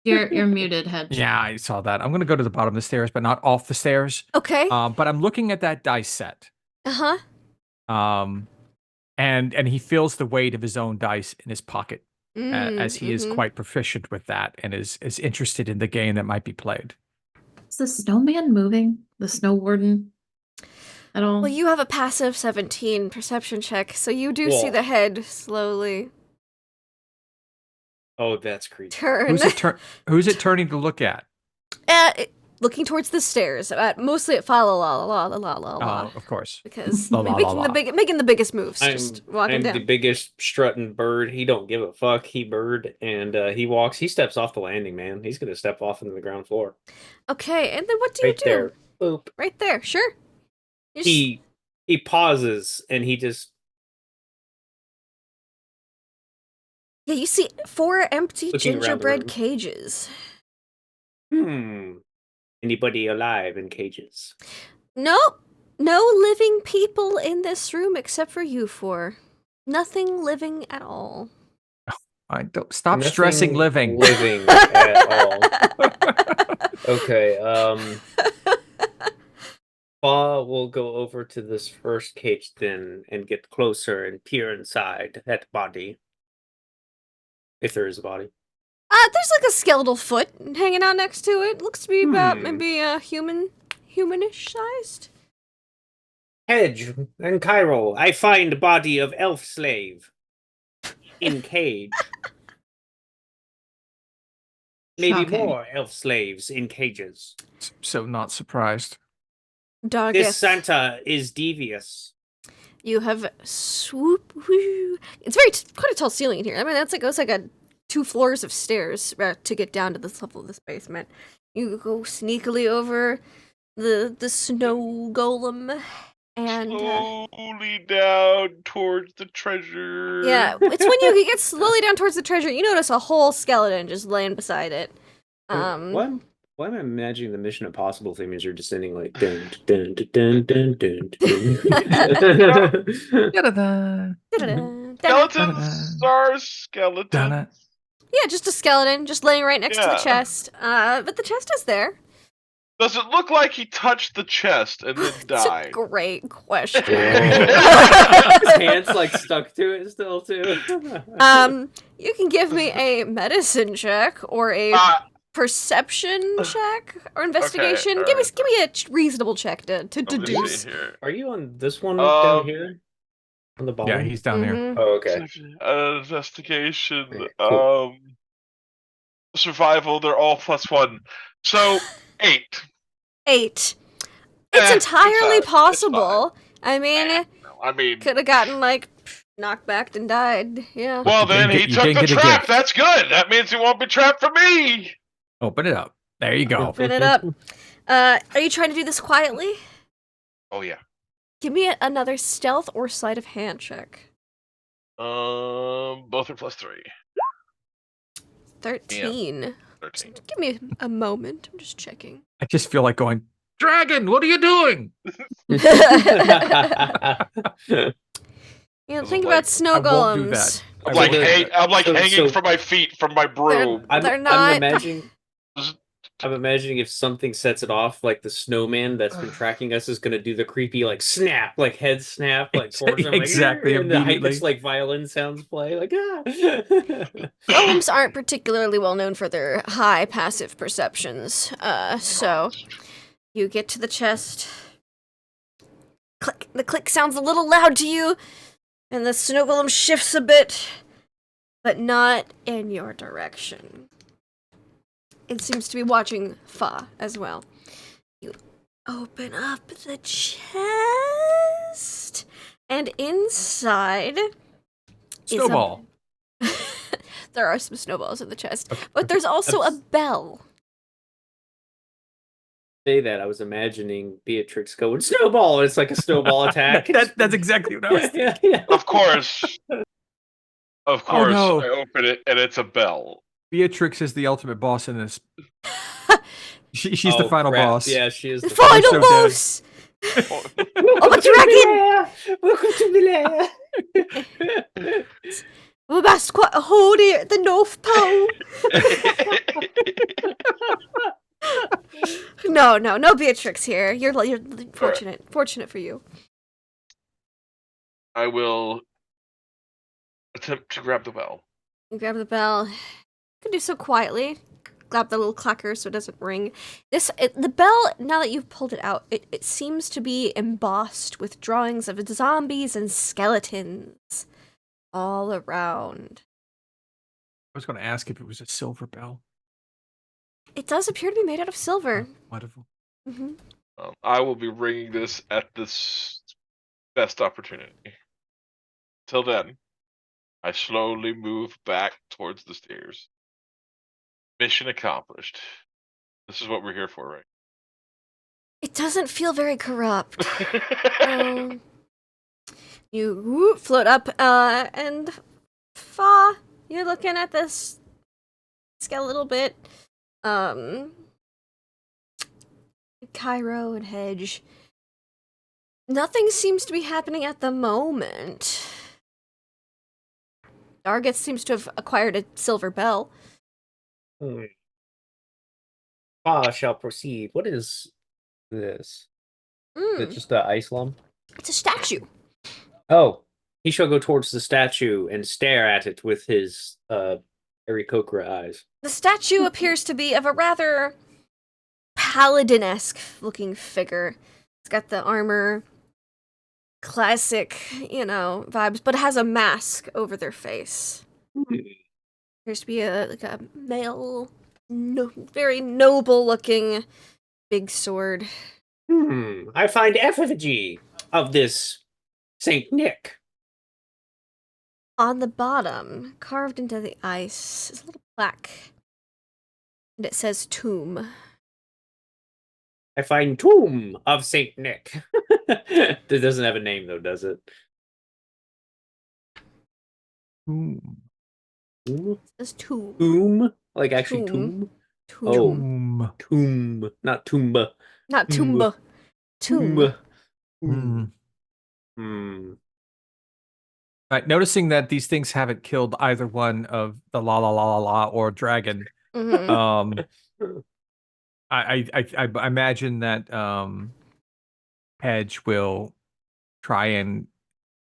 You're muted, Hedge. Yeah, I saw that. I'm going to go to the bottom of the stairs, but not off the stairs. Okay. But I'm looking at that dice set. Uh-huh. And he feels the weight of his own dice in his pocket, Mm, as he is mhm. quite proficient with that and is interested in the game that might be played. Is the snowman moving? The snow warden? At all? Well, you have a passive 17 perception check, so you do see Whoa. the head slowly Oh, that's creepy. turn. Who's it turning to look at? Looking towards the stairs, mostly at fa la la la la la la la. Oh, of course. Because La, la, la, making la. making the biggest moves, just walking I'm down. the biggest strutting bird. He don't give a fuck. He bird, and he steps off the landing, man. He's gonna step off into the ground floor. Okay, and then what do you Right do? there. Boop. Right there, sure. You just- He pauses and he just yeah, you see 4 empty Looking around the gingerbread room. cages. Anybody alive in cages? Nope. No living people in this room except for you 4. Nothing living at all. I don't stop Nothing stressing living. Living at all. Okay, Fa will go over to this first cage then and get closer and peer inside that body. If there is a body. There's like a skeletal foot hanging out next to it. Looks to be about maybe humanish sized. Hedge and Cairo, I find body of elf slave in cage. maybe Shocking. more elf slaves in cages. So not surprised. This Dargith, Santa is devious. you have swoop. It's very quite a tall ceiling in here. I mean, that's like it's like 2 floors of stairs to get down to this level of this basement. You go sneakily over the snow golem, and Slowly down towards the treasure. yeah, it's when you get slowly down towards the treasure, you notice a whole skeleton just laying beside it. Why am I imagining the Mission Impossible theme as you're descending like dun dun dun dun dun dun dun. Da-da-da. Da-da-da. Skeletons are skeletons. Dun-dun. Yeah, just a skeleton, just laying right next to the Yeah. chest. But the chest is there. Does it look like he touched the chest and then It's a died? great question. His hands like stuck to it still too. You can give me a medicine check or a perception check or investigation. Okay, Give me a reasonable check to Let me deduce. see here. Are you on this one down here? On the bottom? Yeah, he's down there. Mhm. Oh, okay. Investigation. Okay, cool. Survival. They're all +1. So 8. 8. It's entirely it's possible. I mean, I mean, could have gotten like knocked back and died. Yeah. well You then didn't he get- you took didn't the get a trap. gift. That's good. That means he won't be trapped for me. Open it up. There you go. Open it up. Are you trying to do this quietly? Oh yeah. Give me another stealth or sleight of hand check. Both are +3. 13. 13. Give me a moment. I'm just checking. I just feel like going, Dragon, what are you doing? You know, think like, about snow I won't do golems. that. I I'm like, won't do that. I'm like So- hanging so- from my feet from my broom. They're I'm not- imagining. I'm imagining if something sets it off, like the snowman that's been tracking us is gonna do the creepy like snap, like head snap, like towards him, like, Exactly, and the high immediately. pitched like violin sounds play, like ah. Golems aren't particularly well known for their high passive perceptions. So you get to the chest. Click. The click sounds a little loud to you, and the snow golem shifts a bit, but not in your direction. It seems to be watching Fa as well. You open up the chest, and inside is a- Snowball. there are some snowballs in the chest, but there's also a bell. Say that I was imagining Beatrix going snowball. It's like a snowball attack. That's exactly what I was thinking. yeah. Of course. Of Oh, course, no. I open it and it's a bell. Beatrix is the ultimate boss in this. She's the Oh, final crap. boss. Yeah, she is The the final so dead. boss! Welcome a dragon! Welcome to the lair. We must quite hold it at the North Pole. No Beatrix here. You're fortunate for you. I will attempt to grab the bell. You grab the bell. You can do so quietly. Grab the little clacker so it doesn't ring. The bell, now that you've pulled it out, it seems to be embossed with drawings of zombies and skeletons all around. I was going to ask if it was a silver bell. It does appear to be made out of silver. Wonderful. Hmm. I will be ringing this at this best opportunity. Till then, I slowly move back towards the stairs. Mission accomplished. This is what we're here for, It doesn't feel very corrupt. right? You float up, and Fa, you're looking at this skeletal bit. Cairo and Hedge. Nothing seems to be happening at the moment. Dargith seems to have acquired a silver bell. Shall proceed. What is this? Is it Mm, just an ice lump? it's a statue. Oh, he shall go towards the statue and stare at it with his Aarakocra eyes. The statue appears to be of a rather paladin-esque looking figure. It's got the armor, classic, vibes, but it has a mask over their face. Appears to be a male no, very noble looking big sword. I find effigy of this Saint Nick. On the bottom, carved into the ice, is a little plaque. And it says tomb. I find tomb of Saint Nick. It doesn't have a name though, does it? Ooh. Tomb? It says tomb. Tomb? Like actually Tomb. tomb? Oh, Tomb. tomb, not tumba. Not Tomb. tumba. Tomb. Tomb. Hmm. Hmm. Right, noticing that these things haven't killed either one of the la la la la la or dragon. Mhm. I imagine that Hedge will try and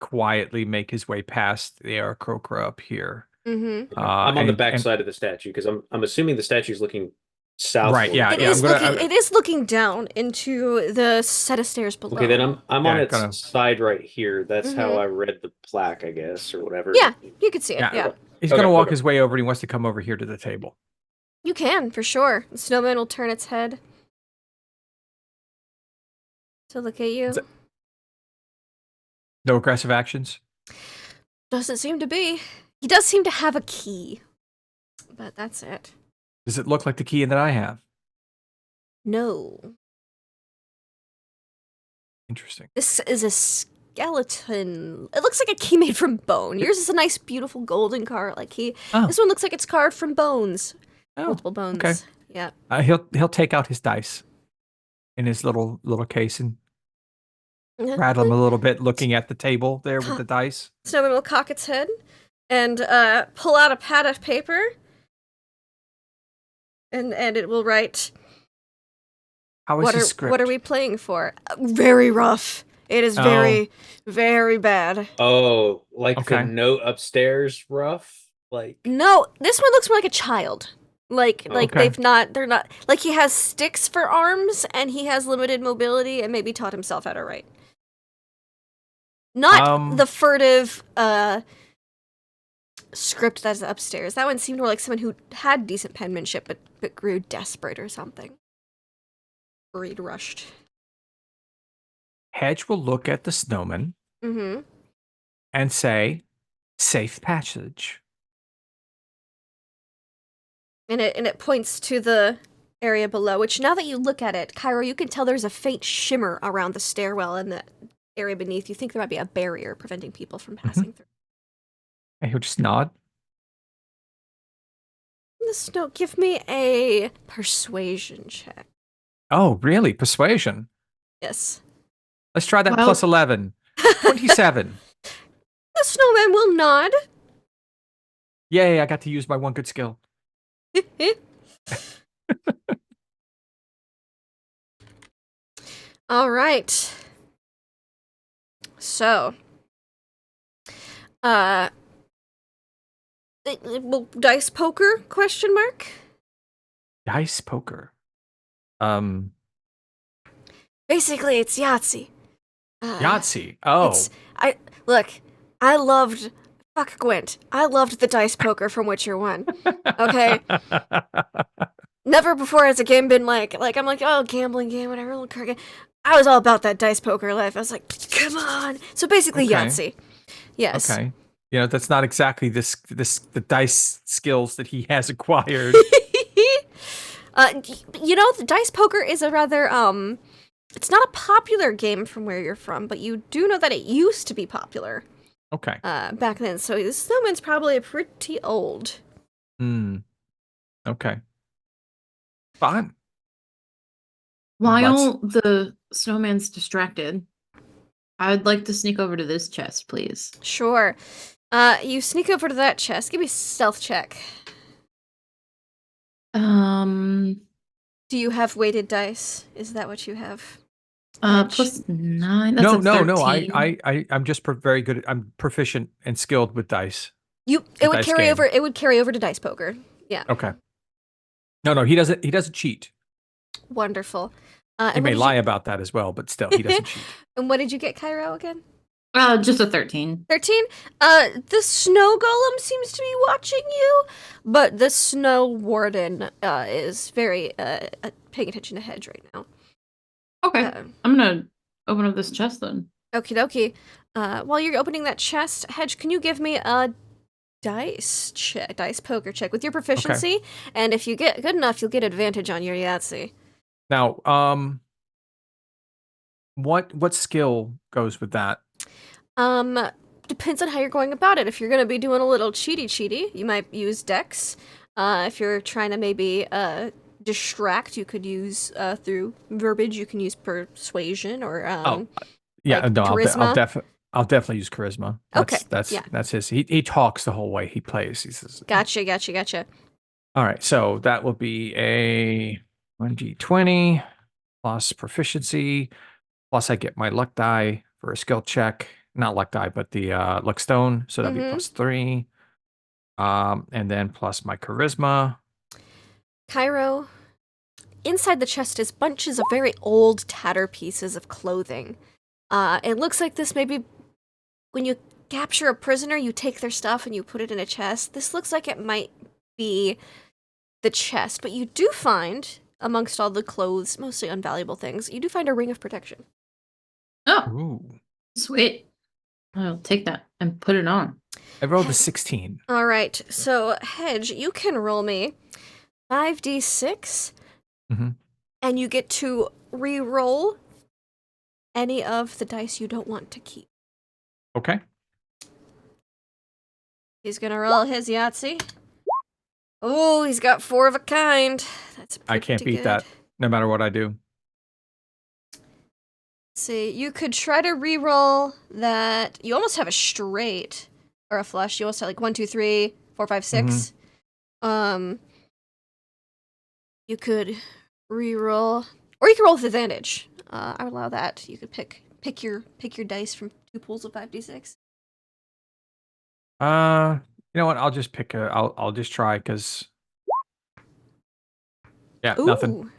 quietly make his way past the Aarakocra up here. Mhm. I'm on the and- back and- side of the statue because I'm assuming the statue's looking southward. Right, yeah, It yeah. is I'm gonna, looking. It is looking down into the set of stairs below. Okay, then I'm on Yeah, its gonna- side right here. That's how Mhm. I read the plaque, I guess, or whatever. Yeah, you can see it. Yeah. Yeah, he's Okay, gonna walk okay. his way over and he wants to come over here to the table. you can for sure. The snowman will turn its head to look at you. Is it- No aggressive actions. Doesn't seem to be. He does seem to have a key, but that's it. Does it look like the key that I have? No, Interesting. this is a skeleton. It looks like a key made from bone. Yours is a nice, beautiful golden like key. Oh. This one looks like it's carved from bones. Oh, Multiple bones. okay. Yeah. He'll take out his dice in his little case and rattle them a little bit, looking at the table there with the dice. Snowman will cock its head and pull out a pad of paper, and it will write, How is his script? what are we playing for? Very rough. It is very, very bad. Oh, like Okay. the note upstairs rough? Like No, this one looks more like a child. Like Okay. they're not, like he has sticks for arms and he has limited mobility and maybe taught himself how to write. Not the furtive script that's upstairs. That one seemed more like someone who had decent penmanship but grew desperate or something. Greed rushed. Hedge will look at the snowman Mm-hmm. and say, "Safe passage." And it points to the area below, which now that you look at it, Cairo, you can tell there's a faint shimmer around the stairwell and the area beneath. You think there might be a barrier preventing people from passing through. And he'll just nod. The snow, give me a persuasion check. Oh, really? Persuasion. Yes. Let's try that Well- plus 11. 27. The snowman will nod. Yay, I got to use my one good skill. All right. So, well, dice poker? Question mark. Dice poker. Basically, it's Yahtzee. Yahtzee. Oh, Look. I loved. Fuck Gwent. I loved the dice poker from Witcher 1. Okay. Never before has a game been like I'm like, oh, gambling game, whatever, little card game. I was all about that dice poker life. I was like, come on. So basically, Okay. Yahtzee. Yes. Okay. You know, that's not exactly the dice skills that he has acquired. You know, the dice poker is a rather it's not a popular game from where you're from, but you do know that it used to be popular Okay. back then. So the snowman's probably pretty old. Okay. Fine. While the snowman's distracted, I'd like to sneak over to this chest, please. Sure. You sneak over to that chest. Give me a stealth check. Do you have weighted dice? Is that what you have? Plus 9. That's No, a no, no. 13. I'm just very good. I'm proficient and skilled with dice. It would dice carry game. over. It would carry over to dice poker. Yeah. Okay. No, he doesn't. He doesn't cheat. Wonderful. He And may what did lie you- about that as well, but still, he doesn't cheat. And what did you get, Cairo, again? Just a 13. 13. The snow golem seems to be watching you, but the snow warden is very paying attention to Hedge right now. Okay. Uh, I'm gonna open up this chest then. Okie dokie. While you're opening that chest, Hedge, can you give me a dice poker check with your proficiency? And if you get good enough, you'll get advantage on your Yahtzee. Now, what skill goes with that? Depends on how you're going about it. If you're gonna be doing a little cheaty, you might use Dex. If you're trying to maybe distract, you could use through verbiage. You can use persuasion or Yeah, like no, charisma. I'll definitely use charisma. Okay, That's yeah. his. He talks the whole way he plays. He says, Gotcha. all right, so that will be a 1d20 plus proficiency, plus I get my luck die for a skill check. Not luck die, but the luck stone. So that'd be Mhm. +3. And then plus my charisma. Cairo. Inside the chest is bunches of very old, tatter pieces of clothing. It looks like this maybe when you capture a prisoner, you take their stuff and you put it in a chest. This looks like it might be the chest, but you do find, amongst all the clothes, mostly unvaluable things, you do find a ring of protection. Oh, Ooh. sweet. I'll take that and put it on. I rolled a 16. All right, so Hedge, you can roll me 5d6, Mhm. and you get to re-roll any of the dice you don't want to keep. Okay. He's gonna roll his Yahtzee. Oh, he's got 4 of a kind. That's pretty I can't beat good. that, no matter what I do. See, you could try to re-roll that. You almost have a straight or a flush. You almost have like 1, 2, 3, 4, 5, 6. You could re-roll, or you could roll with advantage. I would allow that. You could pick your dice from 2 pools of 5d6. You know what? I'll just pick a. I'll just try because. Yeah, nothing. Ooh.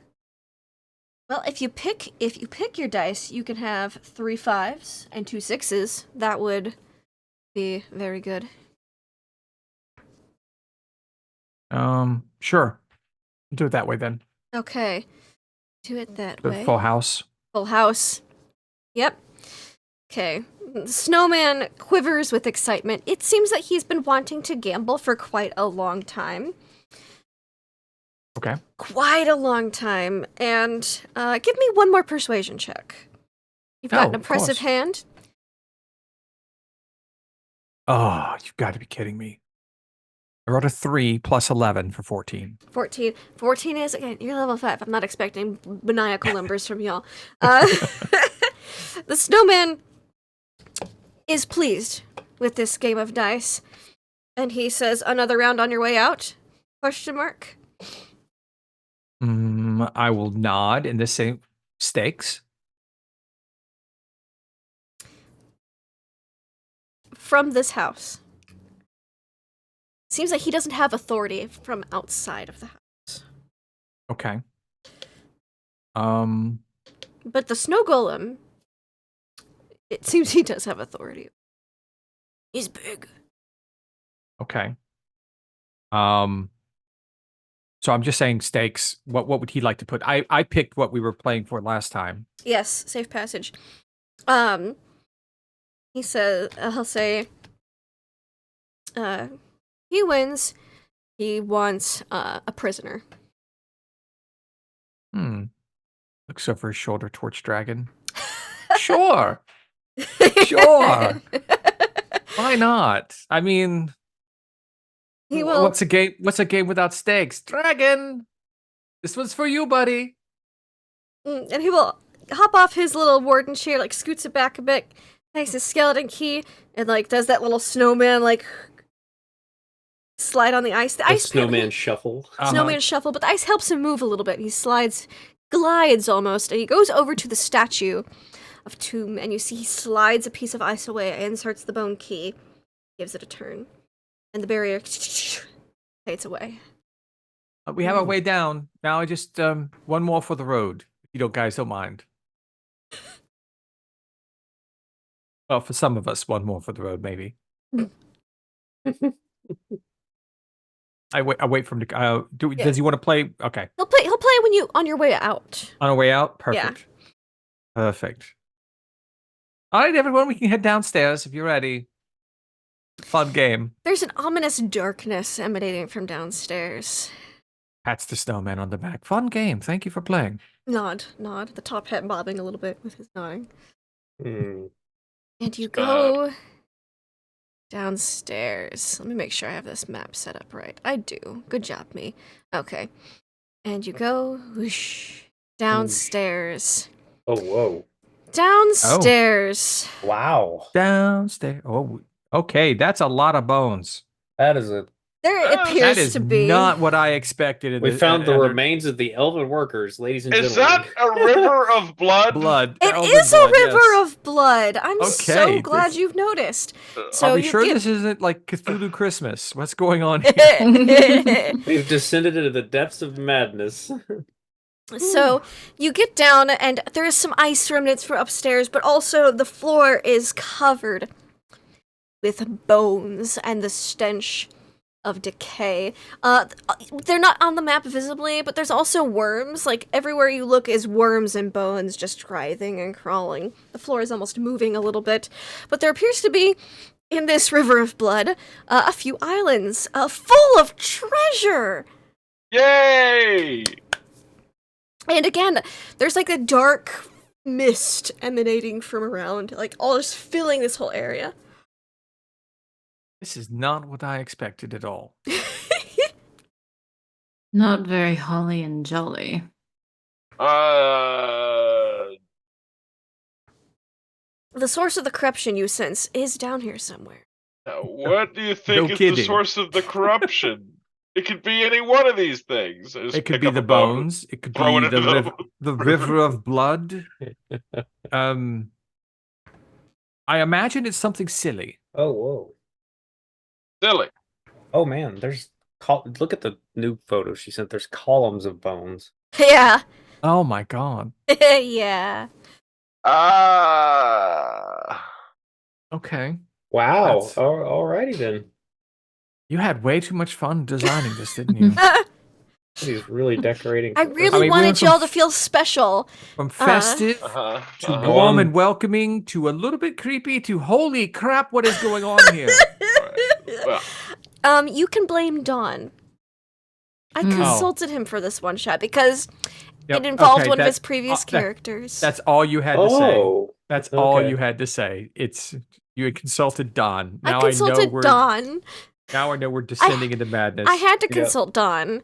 Well, if you pick your dice, you can have 3 5s and 2 6s. That would be very good. Sure. Do it that way then. Okay. Do it that The way. full house. Full house. Yep. Okay. The snowman quivers with excitement. It seems that he's been wanting to gamble for quite a long time. Okay. Quite a long time. And give me one more persuasion check. You've got Oh, an of impressive course. hand. Oh, you've got to be kidding me. I rolled a 3 plus 11 for 14. 14. 14 is, again, you're level 5. I'm not expecting maniacal numbers from y'all. The snowman is pleased with this game of dice. And he says, another round on your way out? Question mark. I will nod in the same stakes. From this house. Seems like he doesn't have authority from outside of the house. Okay. But the snow golem, it seems he does have authority. He's big. Okay. So I'm just saying stakes. What would he like to put? I picked what we were playing for last time. Yes, safe passage. He says, he'll say, he wins. He wants a prisoner. Looks over his shoulder towards Dragon. Sure. Sure. Why not? I mean, He will. what's a game? What's a game without stakes? Dragon, this one's for you, buddy. And he will hop off his little warden chair, like scoots it back a bit, takes his skeleton key, and like does that little snowman like slide on the ice. The ice snowman shuffle. Snowman shuffle, but the ice helps him move a little bit. He glides almost, and he goes over to the statue of Tomb, and you see he slides a piece of ice away, inserts the bone key, gives it a turn, and the barrier fades away. We have our way down. Now I just one more for the road. If you guys don't mind. Well, for some of us, one more for the road, maybe. I wait for him to. Yeah. Does he want to play? Okay. He'll play when you on your way out. On our way out? Yeah. Perfect. Perfect. All right, everyone, we can head downstairs if you're ready. Fun game. There's an ominous darkness emanating from downstairs. Pats the snowman on the back. Fun game. Thank you for playing. Nod. The top hat bobbing a little bit with his nodding. Hmm. And you go downstairs. Let me make sure I have this map set up right. I do. Good job, me. Okay. And you go whoosh, downstairs. Oh, whoa. Downstairs. Wow. Downstairs. Oh, okay. That's a lot of bones. That is a. There That appears That is to be. not what I expected. We found the remains of the elven workers, ladies and Is gentlemen. that a river of blood? blood. It elven is a blood, river yes. of blood. I'm so Okay, glad this- you've noticed. So Are we you sure get- this isn't like Cthulhu Christmas? What's going on here? We've descended into the depths of madness. So you get down, and there is some ice remnants from upstairs, but also the floor is covered with bones and the stench of decay. They're not on the map visibly, but there's also worms. Like, everywhere you look is worms and bones just writhing and crawling. The floor is almost moving a little bit. But there appears to be, in this river of blood, a few islands full of treasure. Yay! And again, there's like a dark mist emanating from around, like all just filling this whole area. This is not what I expected at all. Not very holly and jolly. The source of the corruption you sense is down here somewhere. What do you think No is kidding. the source of the corruption? It could be any one of these things. I just It could pick be up the a bone. bones. It could throw be it into the the river of blood. I imagine it's something silly. Oh, whoa. Silly. Oh, man. There's. Look at the new photo she sent. There's columns of bones. Yeah. Oh my god. Yeah. Okay. Wow. That's- Alrighty then. You had way too much fun designing this, didn't you? He's really decorating. I for really I mean, we wanted went from- y'all to feel special. From festive Uh-huh. to uh-huh. warm and welcoming to a little bit creepy to holy crap, what is going on here? Well, You can blame Dawn. I Hmm. consulted him for this one shot because Yep, it involved okay, one of that- his previous that- characters. That's all you had to say. Oh. That's all okay. you had to say. It's you had consulted Don. I Now consulted know we're Dawn. now I know we're descending into madness. I had to Yeah. consult Dawn.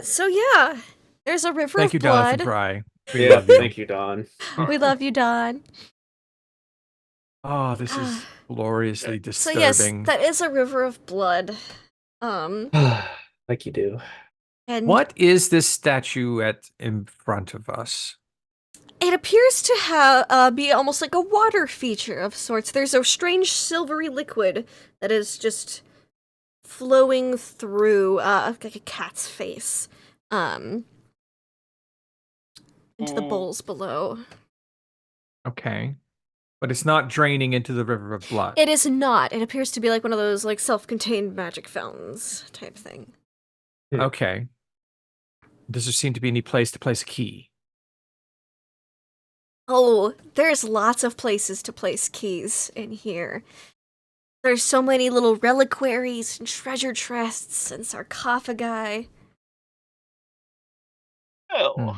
So yeah, there's a river Thank of you, blood. Jonathan Fry. We Yeah, love you. thank you, Don. We love you, Dawn. Oh, this is gloriously So disturbing. yes, that is a river of blood. Like you do. And What is this statue in front of us? it appears to have be almost like a water feature of sorts. There's a strange silvery liquid that is just flowing through like a cat's face into the Ooh. bowls below. Okay. But it's not draining into the river of blood. It is not. It appears to be like one of those like self-contained magic fountains type thing. Okay. Does there seem to be any place to place a key? Oh, there's lots of places to place keys in here. There's so many little reliquaries and treasure chests and sarcophagi. hell. Hmm. I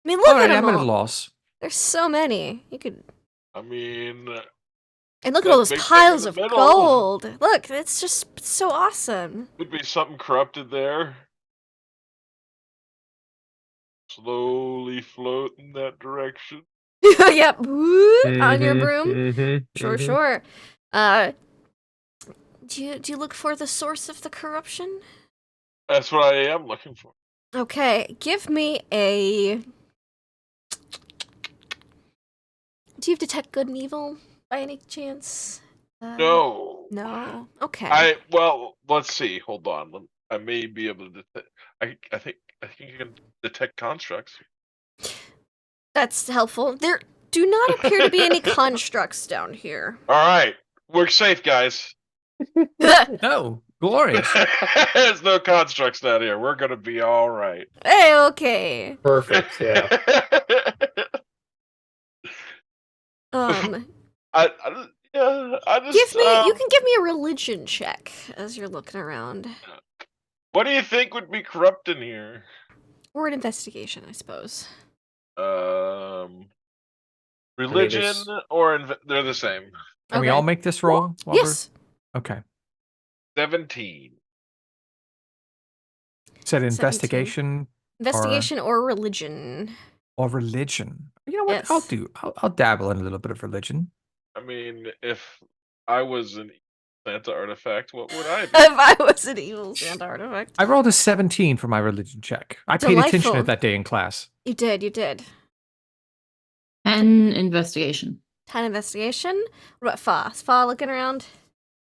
mean, look All at right, them I'm at a all. loss. There's so many. You could, I mean, and look at That all those big thing piles in of the middle. gold. Look, it's just so awesome. could be something corrupted there. Slowly float in that direction. Yep, whoop, on your Mhm, broom. mhm, Sure, mhm. sure. Do you look for the source of the corruption? That's what I am looking for. Okay, give me a. Do you have detect good and evil by any chance? No. No. Okay. Well, let's see. Hold on. I may be able to detect. I think you can detect constructs. That's helpful. There do not appear to be any constructs down here. All right, we're safe, guys. Oh, glorious. There's no constructs down here. We're gonna be all right. Hey, okay. Perfect. Yeah. I just Give me. You can give me a religion check as you're looking around, What do you think would be corrupt in here? or an investigation, I suppose. Religion there's- or they're the same. Can we Okay. all make this roll? while we're- Yes. Okay. 17. Said 17. investigation Investigation or religion. or religion. You know what? Yes. I'll do. I'll dabble in a little bit of religion. I mean, if I was an Santa artifact, what would I be? If I was an evil Santa artifact. I rolled a 17 for my religion check. I paid attention Delightful. at that day in class. You did. 10 investigation. 10 investigation. What about Fa? Is Fa looking around?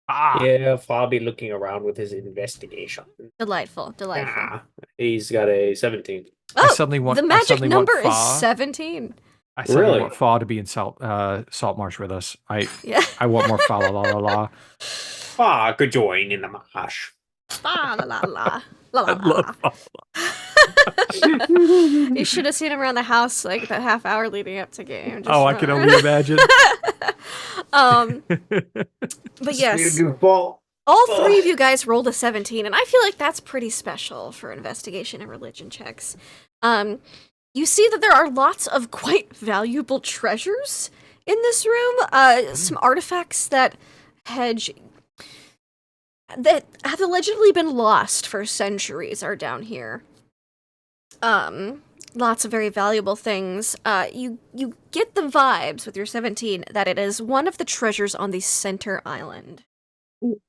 Ah, Yeah, Fabi looking around with his investigation. Delightful. Ah, he's got a 17. I Oh, suddenly want the I magic suddenly number want is Fa. 17. I suddenly Really? want Fa to be in Salt Marsh with us. Yeah. I want more Fa la la la la. Ah, good join in the marsh. Fa la la la. La la I la. love Fa. You should have seen him around the house like that half hour leading up to game. Oh, I can only imagine. But yes, Ball. all three of you guys rolled a 17, and I feel like that's pretty special for investigation and religion checks. You see that there are lots of quite valuable treasures in this room. Some artifacts that have allegedly been lost for centuries are down here. Lots of very valuable things. You get the vibes with your 17 that it is one of the treasures on the center island. You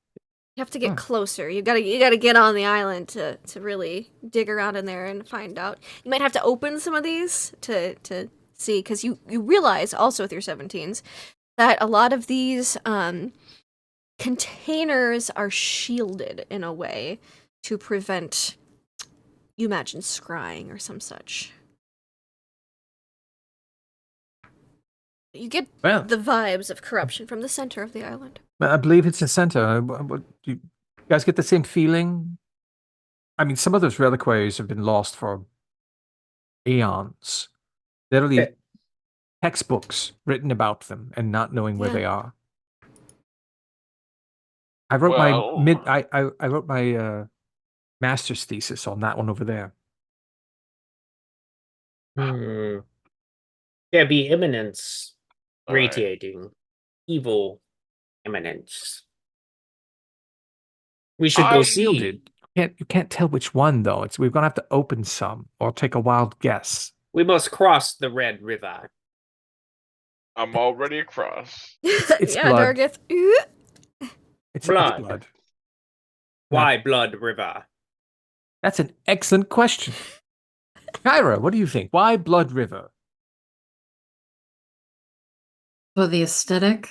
have to get closer. You gotta get on the island to really dig around in there and find out. You might have to open some of these to see, because you realize also with your 17s that a lot of these containers are shielded in a way to prevent, you imagine, scrying or some such. You get Well, the vibes of corruption from the center of the island. I believe it's in center. Do you guys get the same feeling? I mean, some of those reliquaries have been lost for eons. Literally, Okay. textbooks written about them and not knowing where Yeah. they are. I wrote I wrote my master's thesis on that one over there. There be eminence All right. radiating evil eminence. We should I go see. Shielded. You can't tell which one though. We're gonna have to open some or take a wild guess. We must cross the Red River. I'm already across. It's yeah, blood. Dargith. It's Blood. blood. Why Blood River? That's an excellent question. Kyra, what do you think? Why Blood River? For the aesthetic.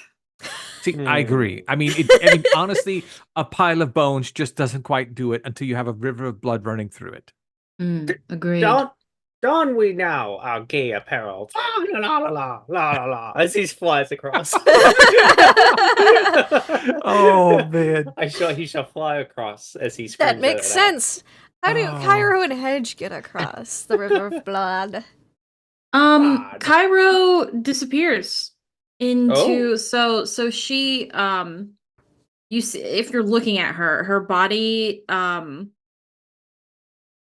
See, I agree. I mean, honestly, a pile of bones just doesn't quite do it until you have a river of blood running through it. Agreed. Don we now our gay apparel. Ah, la la la la la la la as he flies across. Oh man. He shall fly across as he screams. That makes it out. sense. How do Oh. Cairo and Hedge get across the River of Blood? God. Cairo disappears into Oh. so she you see, if you're looking at her body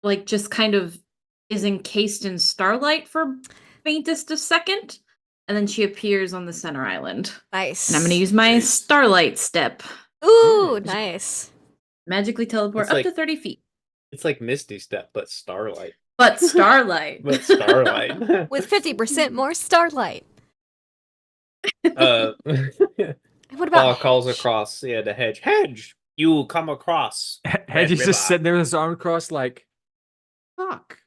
like just kind of is encased in starlight for faintest of second, and then she appears on the center island. Nice. And I'm gonna use my starlight step. Ooh, nice. Magically teleport It's up like- to 30 feet. It's like Misty Step, but starlight. But starlight. But starlight. With 50% more starlight. What What about calls Hedge? across, the hedge. Hedge, you come across. Hedge is River. just sitting there with his arm crossed like, fuck.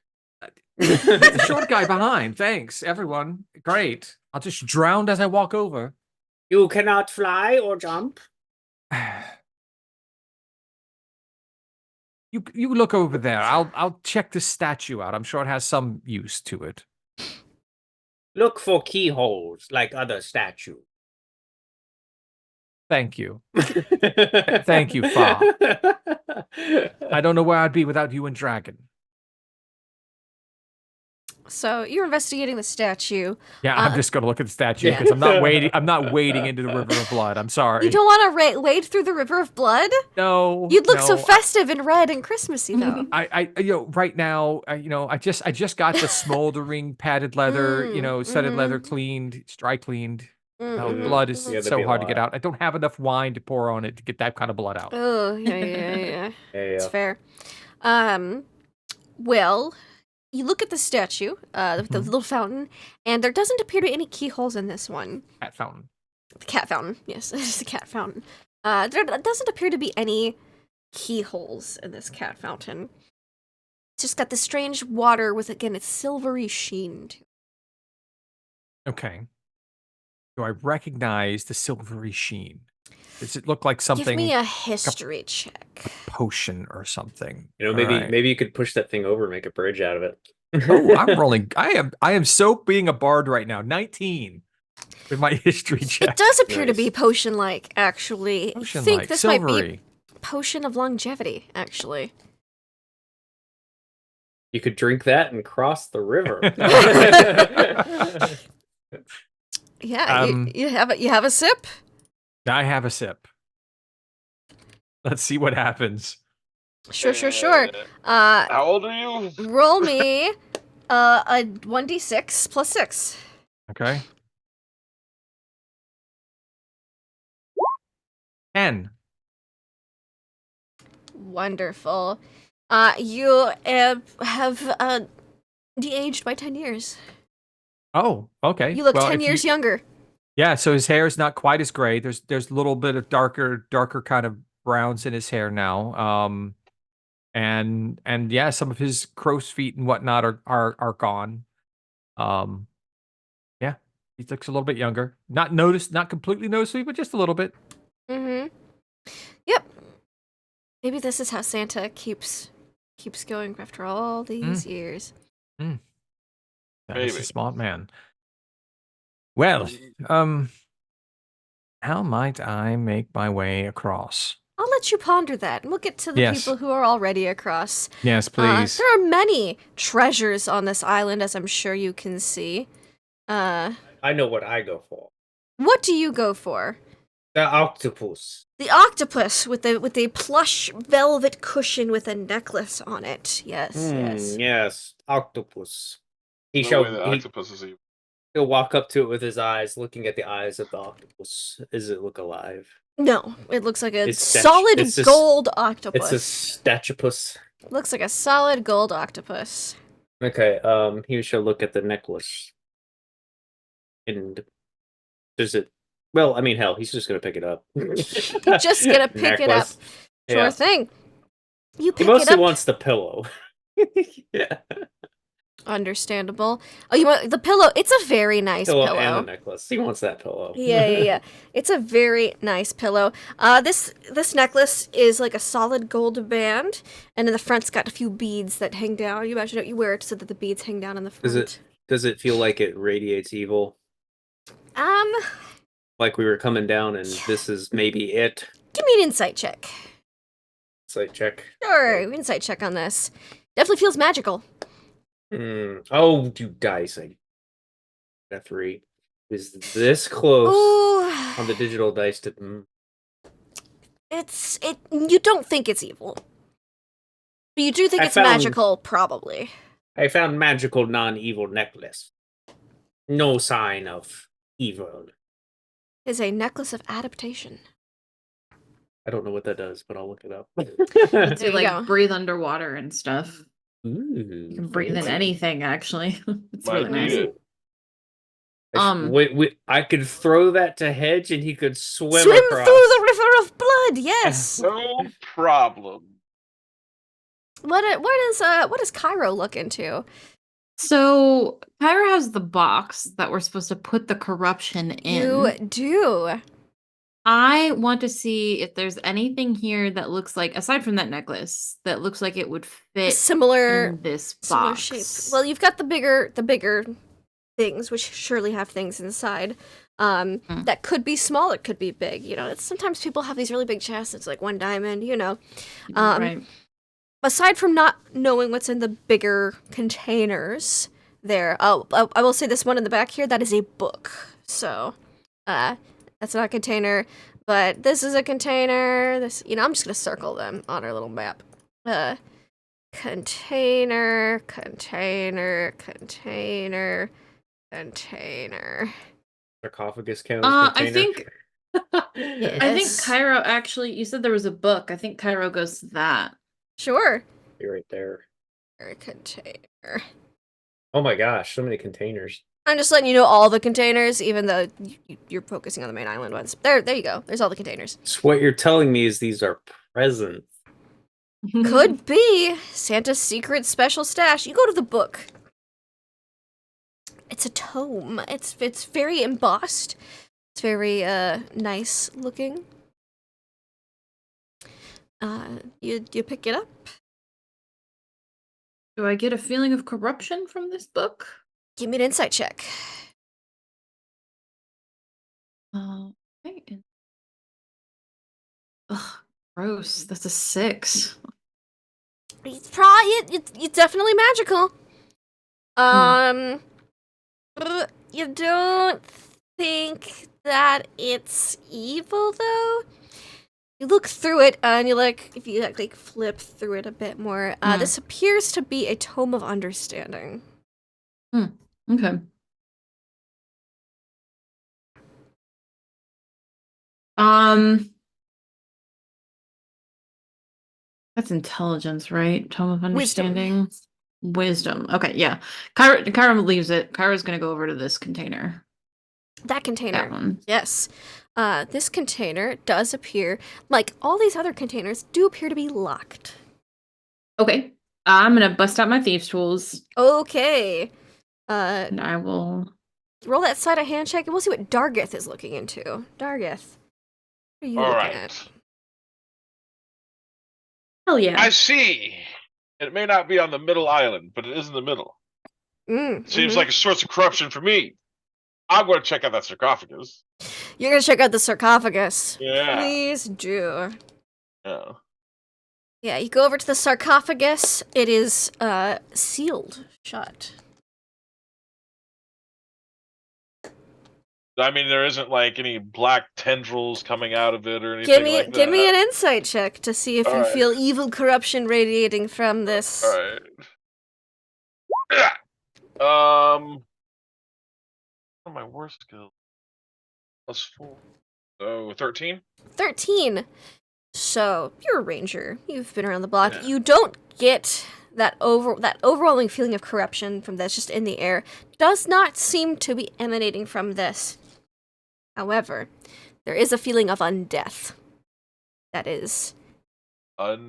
The short guy behind. Thanks, everyone. Great. I'll just drown as I walk over. You cannot fly or jump. You look over there. I'll check this statue out. I'm sure it has some use to it. Look for keyholes like other statues. Thank you. Thank you, Fa. I don't know where I'd be without you and Dragon. So you're investigating the statue. Yeah, I'm just gonna look at the statue because I'm not wading. I'm not wading into the river of blood. I'm sorry. You don't want to wade through the river of blood? No. You'd look so no, festive and red and Christmassy, though. right now, I just got the smoldering padded leather, studded leather cleaned, dry cleaned. No, blood is Yeah, that'd so be a hard to get lot. out. I don't have enough wine to pour on it to get that kind of blood out. Oh, yeah. It's Yeah. fair. Well, you look at the statue, the little fountain, and there doesn't appear to be any keyholes in this one. Cat fountain. The cat fountain, yes, it's a cat fountain. There doesn't appear to be any keyholes in this cat fountain. It's just got this strange water with, again, its silvery sheen to it. Okay. Do I recognize the silvery sheen? Does it look like something? Give me a history check. Potion or something? Maybe you could push that thing over and make a bridge out of it. Oh, I'm rolling. I am so being a bard right now. 19 with my history check. It does appear to be Nice. potion-like, actually. I Potion think like this might silvery. be potion of longevity, actually. You could drink that and cross the river. Yeah, Um, you have a sip? I have a sip. Let's see what happens. Sure. How old are you? Roll me a 1d6 plus 6. Okay. 10. Wonderful. You have de-aged by 10 years. Oh, okay. You look Well, 10 if years younger. Yeah, so his hair is not quite as gray. There's a little bit of darker kind of browns in his hair now. And yeah, some of his crow's feet and whatnot are gone. Yeah, he looks a little bit younger. Not completely noticeably, but just a little bit. Mm-hmm. Yep. Maybe this is how Santa keeps going after all these years. That is Maybe. a smart man. Well, how might I make my way across? I'll let you ponder that, and we'll get to the Yes. people who are already across. Yes, please. There are many treasures on this island, as I'm sure you can see. I know what I go for. What do you go for? The octopus. The octopus with a plush velvet cushion with a necklace on it. Yes, yes. Yes, octopus. He No shall. way the octopus is evil. He'll walk up to it with his eyes, looking at the eyes of the octopus. Does it look alive? No, it looks like a It's solid it's a s- gold It's octopus. a statupus. Looks like a solid gold octopus. Okay. He shall look at the necklace. And does it? Well, I mean, hell, he's just gonna pick it up. Just gonna pick it up. Necklace. Sure Yeah. thing. You He pick it mostly up. wants the pillow. Yeah. Understandable. Oh, you want the pillow? It's a very nice Pillow pillow. and the necklace. He wants that pillow. Yeah. It's a very nice pillow. This necklace is like a solid gold band, and in the front's got a few beads that hang down. You imagine you wear it so that the beads hang down in the front. Does it feel like it radiates evil? Like we were coming down and this is maybe it? Give me an insight check. Insight check. Sure, insight check on this. Definitely feels magical. Oh, you dice. I got 3. Is this close Ooh, on the digital dice to? You don't think it's evil, but you do think I it's found- magical, probably. I found magical non-evil necklace. No sign of evil. It's a necklace of adaptation. I don't know what that does, but I'll look it up. There To you like go. breathe underwater and stuff. Ooh, You can breathe in fancy. anything, actually. It's Might really nice. need it. I could throw that to Hedge and he could swim Swim across. through the river of blood. Yes. No problem. What does Cairo look into? So Kyra has the box that we're supposed to put the corruption in. You do. I want to see if there's anything here that looks like, aside from that necklace, that looks like it would fit Similar in this similar box. shape. Well, you've got the bigger things, which surely have things inside. That could be small, it could be big. You know, it's sometimes people have these really big chests. It's like 1 diamond. You know, Right. aside from not knowing what's in the bigger containers, I will say this one in the back here, that is a book. So, that's not a container, but this is a container. This, you know, I'm just gonna circle them on our little map. Container, container, container, container. Sarcophagus count as I container? think I think Yes. Cairo actually. You said there was a book. I think Cairo goes to that. Sure. Be right there. Container. Oh my gosh, so many containers. I'm just letting you know all the containers, even though you're focusing on the main island ones. There you go. There's all the containers. So what you're telling me is these are presents. Could be Santa's secret special stash. You go to the book. It's a tome. It's very embossed. It's very nice looking. You pick it up. Do I get a feeling of corruption from this book? Give me an insight check. Okay. Ugh, gross. That's a 6. It's probably it's definitely magical. You don't think that it's evil though? You look through it and you if you like flip through it a bit more. This appears to be a tome of understanding. Okay. That's intelligence, right? Tome of understanding. Wisdom. Okay, yeah. Kyra leaves it. Kyra's gonna go over to this container. That container. That one. Yes. This container does appear, like all these other containers, do appear to be locked. Okay. I'm gonna bust out my thieves' tools. Okay. And I will roll that side of hand check and we'll see what Dargith is looking into. Dargith. What are you All looking right. at? Hell yeah. I see. It may not be on the middle island, but it is in the middle. Seems like a source of corruption for me. I'm going to check out that sarcophagus. You're going to check out the sarcophagus. Yeah. Please do. Yeah. Yeah, you go over to the sarcophagus. It is sealed shut. I mean, there isn't like any black tendrils coming out of it or anything like that. Give me an insight check to see if you feel evil corruption radiating from this. All right. Yeah. One of my worst skills. +4. So 13? 13. So, you're a ranger. You've been around the block. Yeah. You don't get that overwhelming feeling of corruption from this just in the air. Does not seem to be emanating from this. However, there is a feeling of undeath that is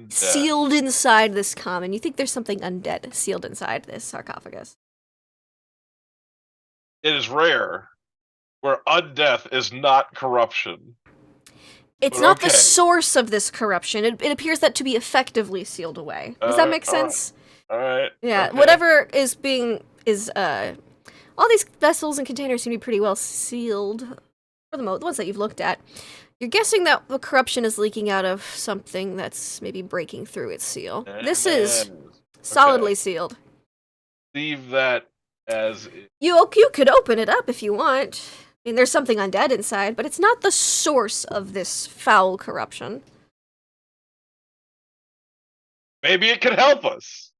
sealed inside this common. You think there's something undead sealed inside this sarcophagus. It is rare where undeath is not corruption. It's not the source of this corruption. It appears that to be effectively sealed away. Does that make sense? All right. Yeah, okay. whatever is all these vessels and containers seem to be pretty well sealed. For the ones that you've looked at, you're guessing that the corruption is leaking out of something that's maybe breaking through its seal. This is solidly sealed. Leave that as you could open it up if you want. I mean, there's something undead inside, but it's not the source of this foul corruption. Maybe it could help us.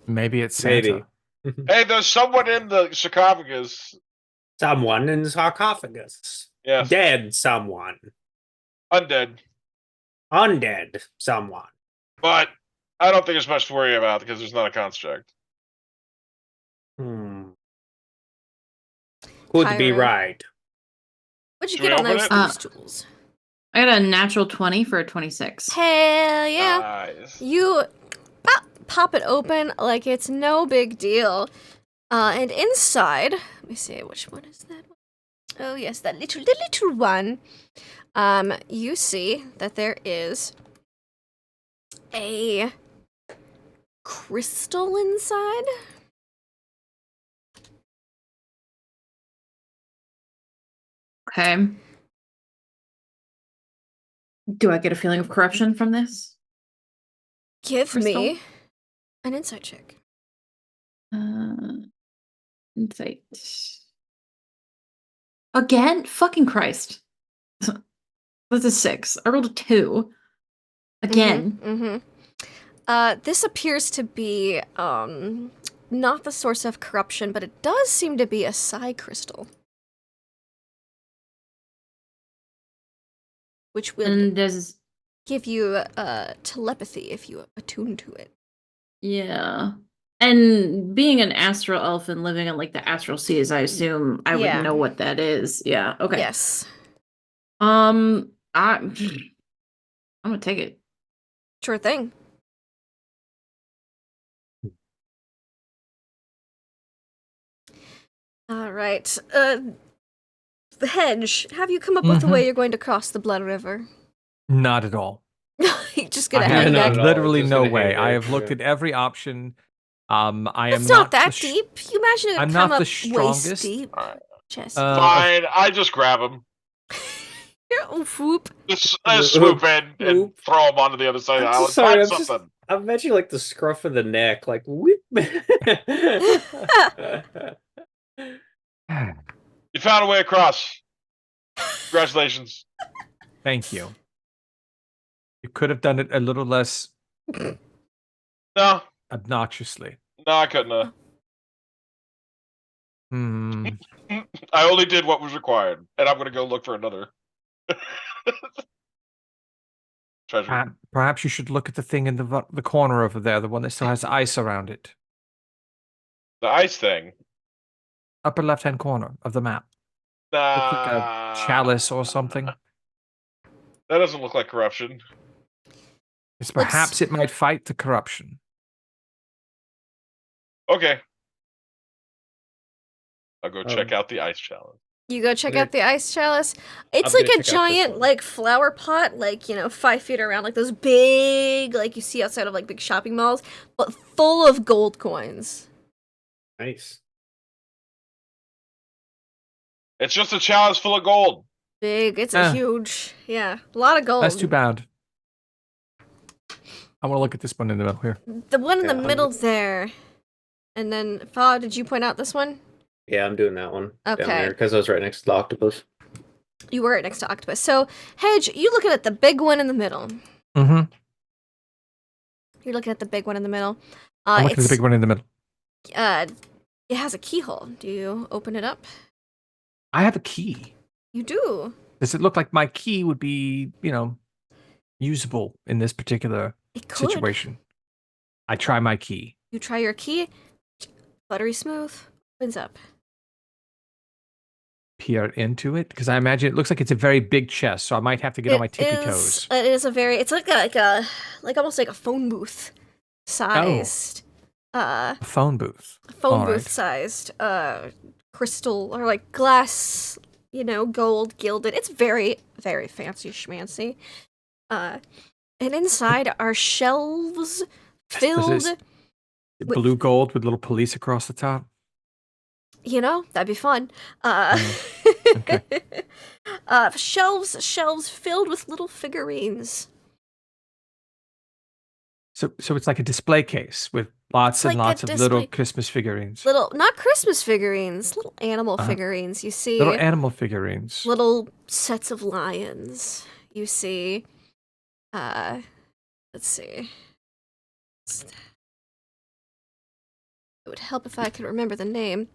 Maybe it's Santa. Maybe. Hey, there's someone in the sarcophagus. Someone in the sarcophagus. Yes. Dead someone. Undead. Undead someone. But I don't think there's much to worry about because there's not a construct. Could be Kyra. right. What'd you Should we get on open those it? thieves' tools? I got a natural 20 for a 26. Hell yeah. Nice. You pop it open like it's no big deal. And inside, let me see, which one is that one? Oh yes, that little one. You see that there is a crystal inside. Okay. Do I get a feeling of corruption from this? Give Crystal? me an insight check. Insight. Again? Fucking Christ. That's a 6. I rolled a 2. Again. This appears to be not the source of corruption, but it does seem to be a psi crystal, which will And there's give you telepathy if you attune to it. yeah. And being an astral elf and living in like the astral seas, I assume I Yeah. would know what that is. Yeah. Okay. Yes. I'm gonna take it. Sure thing. All right. The hedge. Have you come up with a way you're going to cross the Blood River? Not at all. You're just I gonna have hang Not back. at all, literally just no gonna hang way. I back, have looked yeah. at every option. I am It's not the that sh- deep. You imagine it I'm come not up the waist strongest. deep. Alright. Chest. Fine, I just grab him. Oof, whoop. Just swoop in and Whoop. throw him onto the other side of the I'm island. just sorry. Find something. I'm imagining like the scruff of the neck, like whoop. You found a way across. Congratulations. Thank you. You could have done it a little less No, obnoxiously. I couldn't have. Hmm. I only did what was required, and I'm gonna go look for another treasure. Perhaps you should look at the thing in the corner over there, the one that still has ice around it. The ice thing. Upper left-hand corner of the map. Looks like a Nah, chalice or something. that doesn't look like corruption. It's perhaps it might fight the corruption. Okay. I'll go check out the ice challenge. You go check Yeah. out the ice chalice. It's I'm like gonna a check out this giant, one. like, flower pot, like, 5 feet around, like those big, like, you see outside of, like, big shopping malls, but full of gold coins. Nice. It's just a chalice full of gold. Big. It's a huge, a lot of gold. That's too bad. I want to look at this one in the middle here. The one in Yeah, the middle there. And then, Fa, did you point out this one? Yeah, I'm doing that one down Okay. there because I was right next to the octopus. You were right next to Octopus. So, Hedge, you looking at the big one in the middle. Mm-hmm. You're looking at the big one in the middle. I'm looking at the big one in the middle. It has a keyhole. Do you open it up? I have a key. You do. Does it look like my key would be, usable in this particular It could. situation? I try my key. You try your key. Buttery smooth. Opens up. Peer into it because I imagine it looks like it's a very big chest, so I might have to get on my tippy toes. It is a very. It's like almost like a phone booth sized. A phone booth. Phone All booth right. sized. Crystal or like glass. Gold gilded. It's very very fancy schmancy. And inside are shelves filled. Blue gold with little police across the top. That'd be fun. Okay. Shelves filled with little figurines. So it's like a display case with lots It's and like a lots of little display- Christmas figurines. Little, not Christmas figurines, little animal Uh-huh. figurines. You see Little animal figurines. little sets of lions. You see, let's see. It would help if I could remember the name.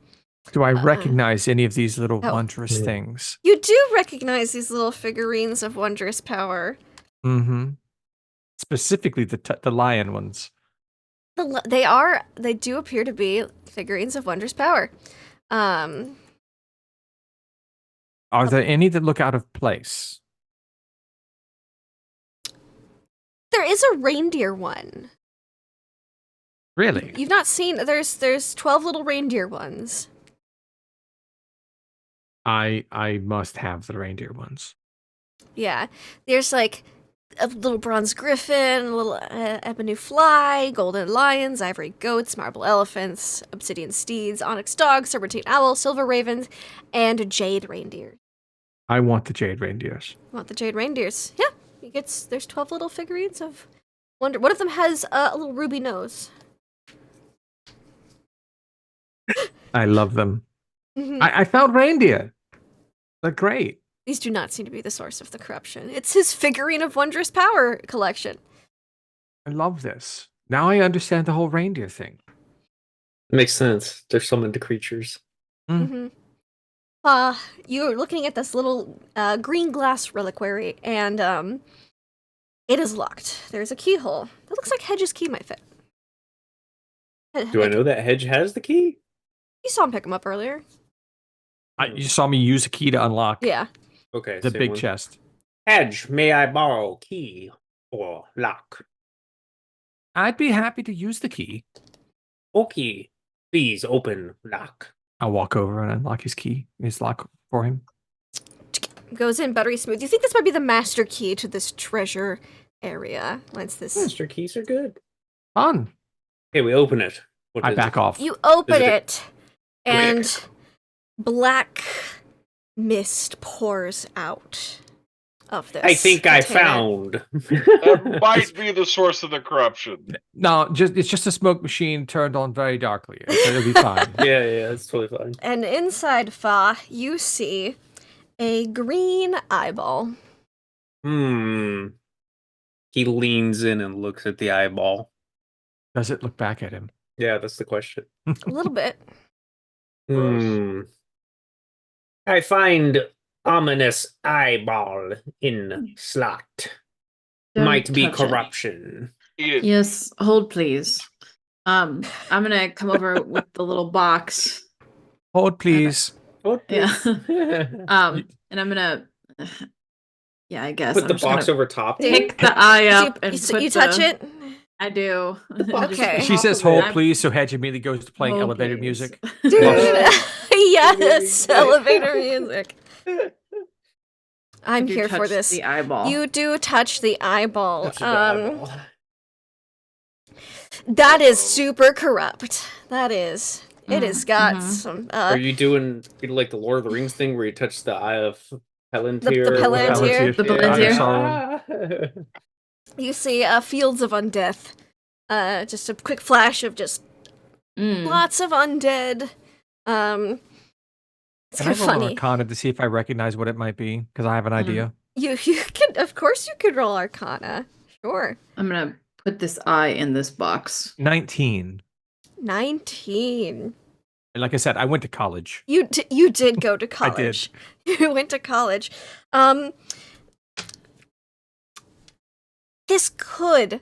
Do I recognize any of these little Oh. wondrous things? You do recognize these little figurines of wondrous power. Mm-hmm. Specifically the lion ones. They do appear to be figurines of wondrous power. Are there any that look out of place? There is a reindeer one. Really? You've not seen, there's 12 little reindeer ones. I must have the reindeer ones. Yeah. There's like a little bronze griffin, a little ebony fly, golden lions, ivory goats, marble elephants, obsidian steeds, onyx dogs, serpentine owl, silver ravens, and jade reindeer. I want the jade reindeers. Want the jade reindeers? Yeah, there's 12 little figurines of wonder. One of them has a little ruby nose. I love them. Mhm. I found reindeer. They're great. These do not seem to be the source of the corruption. It's his figurine of wondrous power collection. I love this. Now I understand the whole reindeer thing. Makes sense. They're summoned creatures. Mm-hmm. You're looking at this little green glass reliquary, and it is locked. There's a keyhole. That looks like Hedge's key might fit. Do I know that Hedge has the key? You saw him pick him up earlier. You saw me use a key to unlock Yeah. Okay. the same big one. chest. Hedge, may I borrow key or lock? I'd be happy to use the key. Okay. Please open lock. I'll walk over and unlock his lock for him. Goes in buttery smooth. You think this might be the master key to this treasure area? Once this... Master keys are good. Fun. Okay, we open it. What I is back it? off. You open Is it- it, and black mist pours out of this. I think I container. found. That might be the source of the corruption. No, it's just a smoke machine turned on very darkly. It'll be fine. Yeah, that's totally fine. And inside Fa, you see a green eyeball. He leans in and looks at the eyeball. Does it look back at him? Yeah, that's the question. A little bit. Gross. I find ominous eyeball in slot. Don't Might be touch it. corruption. Eat it. Yes, hold please. I'm gonna come over with the little box. Hold, please. Yeah. Put And I'm gonna. Yeah, I guess. I'm the just box gonna over top. Pick the eye up and So put you touch the- it? I do. Okay. She says, Top of hold, it. please, so Hedge immediately goes to playing Hold, elevator please. music. Dude, Yeah. yes, elevator music. I'm You here for touch this. The eyeball. You do touch the eyeball. Touch the eyeball. That is super corrupt. That is. It has got mhm. some. Are you doing like the Lord of the Rings thing where you touch the eye of Palantir? The or whatever? Palantir. The Palantir. You see fields of undeath. Just a quick flash of just Mm. lots of undead. It's Can I kind of roll an funny. Arcana to see if I recognize what it might be? Because I have an idea. You can, of course, you could roll Arcana. Sure. I'm gonna put this eye in this box. 19. 19. And like I said, I went to college. You did go to college. You went to college. This could.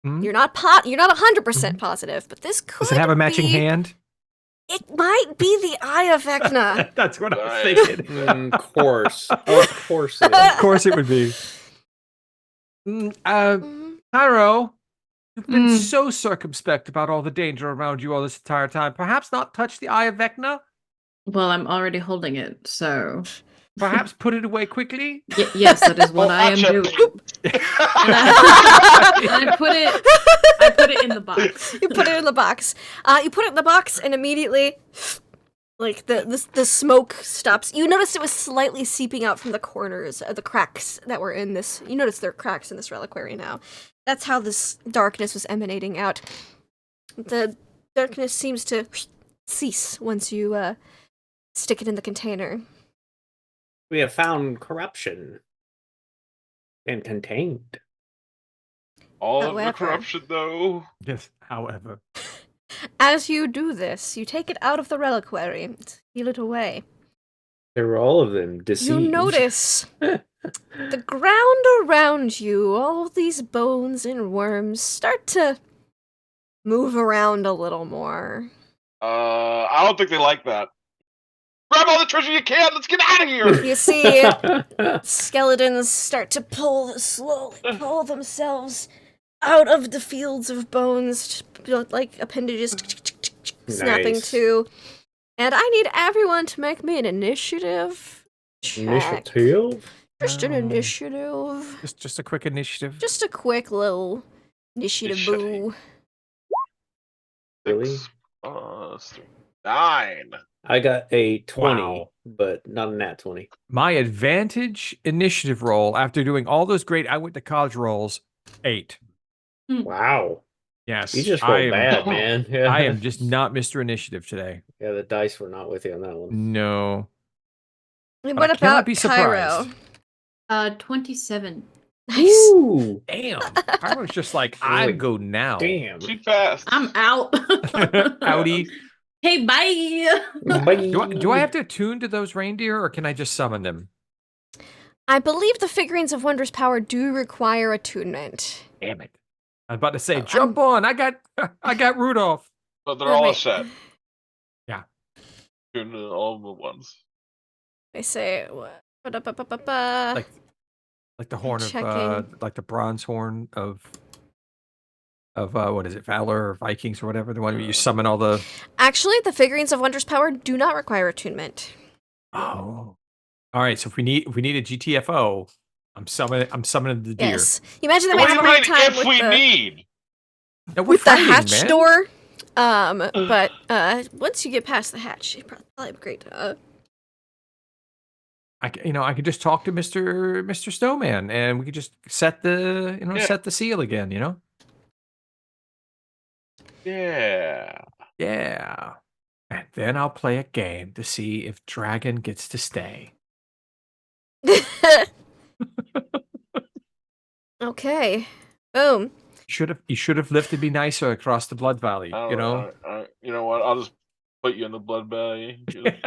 Hmm? You're not 100% positive, but this could. Does it have a matching be- hand? It might be the Eye of Vecna. That's what I was Nice. thinking. Of course. Of course. It Of is. course it would be. Mhm. Pyro, you've been Mm. so circumspect about all the danger around you all this entire time. Perhaps not touch the Eye of Vecna? Well, I'm already holding it, so Perhaps put it away quickly? yes, that is what I am Watch doing. it. And I put it in the box. You put it in the box. You put it in the box, and immediately, like the smoke stops. You noticed it was slightly seeping out from the corners, the cracks that were in this. You notice there are cracks in this reliquary now. That's how this darkness was emanating out. The darkness seems to cease once you stick it in the container. We have found corruption and contained. All of the However. corruption, though. Yes, however. As you do this, you take it out of the reliquary, seal it away. There were all of them deceived. You notice the ground around you, all these bones and worms, start to move around a little more. I don't think they like that. Grab all the treasure you can. Let's get out of here. You see skeletons start to slowly pull themselves out of the fields of bones, like appendages snapping Nice. to. And I need everyone to make me an initiative check. Initiative? Just an Oh. initiative. Just a quick initiative. Just a quick little initiative boo. Really? 6 plus 3. 9. I got a 20. Wow. but not a nat 20. My advantage initiative roll after doing all those great I went to college rolls, 8. Wow. Yes. You just I roll am bad, man. I am just not Mr. Initiative today. Yeah, the dice were not with you on that one. No. And But I what cannot about be Cairo? surprised. 27. Nice. Ooh, Damn. I was just like, I was I'd like, go now. damn. She passed. I'm out. Howdy. Hey, bye. Bye. Do I have to attune to those reindeer or can I just summon them? I believe the figurines of wondrous power do require attunement. Damn it. I was about to say, Oh, jump on. I got Rudolph. But they're all a Wait. set. Yeah. Doing all the ones. I say what? Ba-da-ba-ba-ba-ba. Like the horn Checking. of like the bronze horn of what is it, Valor or Vikings or whatever, the one where you summon all the Actually, the figurines of wondrous power do not require attunement. Oh. All right, so if we need a GTFO, I'm summoning the deer. Yes. You imagine them What do having you a hard mean time if with we the need? No, we're with the fighting, hatch man. door. But once you get past the hatch, you probably upgrade. I could just talk to Mr. Snowman and we could just set the Yeah. set the seal again, Yeah. Yeah. And then I'll play a game to see if Dragon gets to stay. Okay. Boom. You should have lived to be nicer across the Blood Valley, I you don't know? know. You know what? I'll just put you in the blood valley. Just stay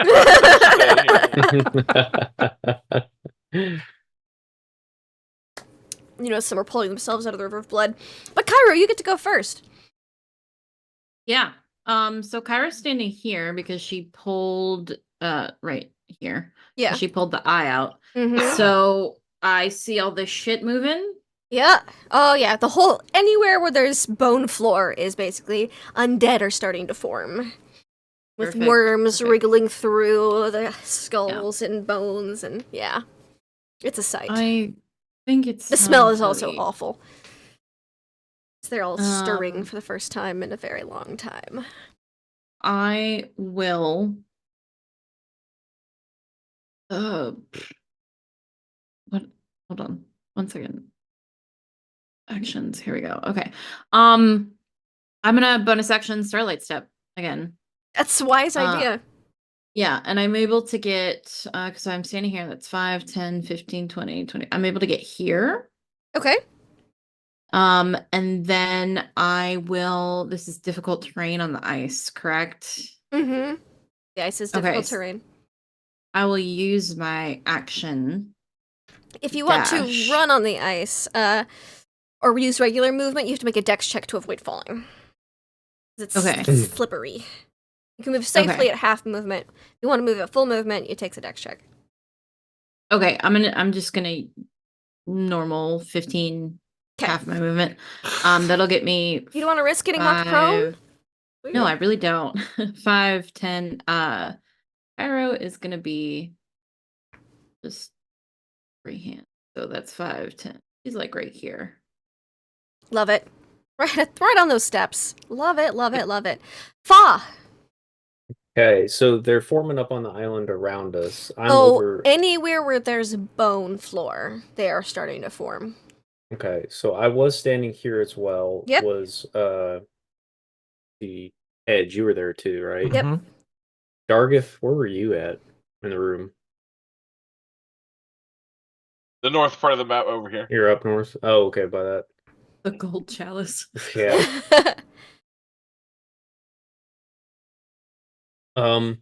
here. Some are pulling themselves out of the river of blood. But Cairo, you get to go first. Yeah. So Kyra's standing here because she pulled right here. Yeah. She pulled the eye out. Mm-hmm. So I see all this shit moving. Yeah. Oh, yeah. The whole anywhere where there's bone floor is basically undead are starting to form, with Perfect, worms perfect. wriggling through the skulls and bones, and yeah, it's a sight. I think it's The smell is also really- awful. They're all stirring Um, for the first time in a very long time. I will. What? Hold on, 1 second. Actions. Here we go. Okay. I'm gonna bonus action Starlight Step again. That's a wise idea. Yeah, and I'm able to get because I'm standing here. That's 5, 10, 15, 20, 20. I'm able to get here. Okay. And then I will. This is difficult terrain on the ice, correct? Mm-hmm. The ice is difficult Okay. terrain. I will use my action. If you want to Dash. run on the ice, or use regular movement, you have to make a dex check to avoid falling. It's Okay. slippery. You can move safely Okay. at half movement. If you want to move at full movement, it takes a dex check. Okay, I'm just gonna normal 15 Okay. half my movement. That'll get me. You don't want to risk getting knocked prone? No, I really don't. 5, 10. Arrow is gonna be just freehand. So that's 5, 10. He's like right here. Love it. Right on those steps. Love it, love it, love it. Fa! Okay, so they're forming up on the island around us. I'm over. Anywhere where there's bone floor, they are starting to form. Okay, so I was standing here as well. Yep. Was the Edge? You were there too, right? Yep. Mhm. Dargith, where were you at in the room? The north part of the map over here. You're up north. Oh, okay, by that. The gold chalice. Yeah. Um.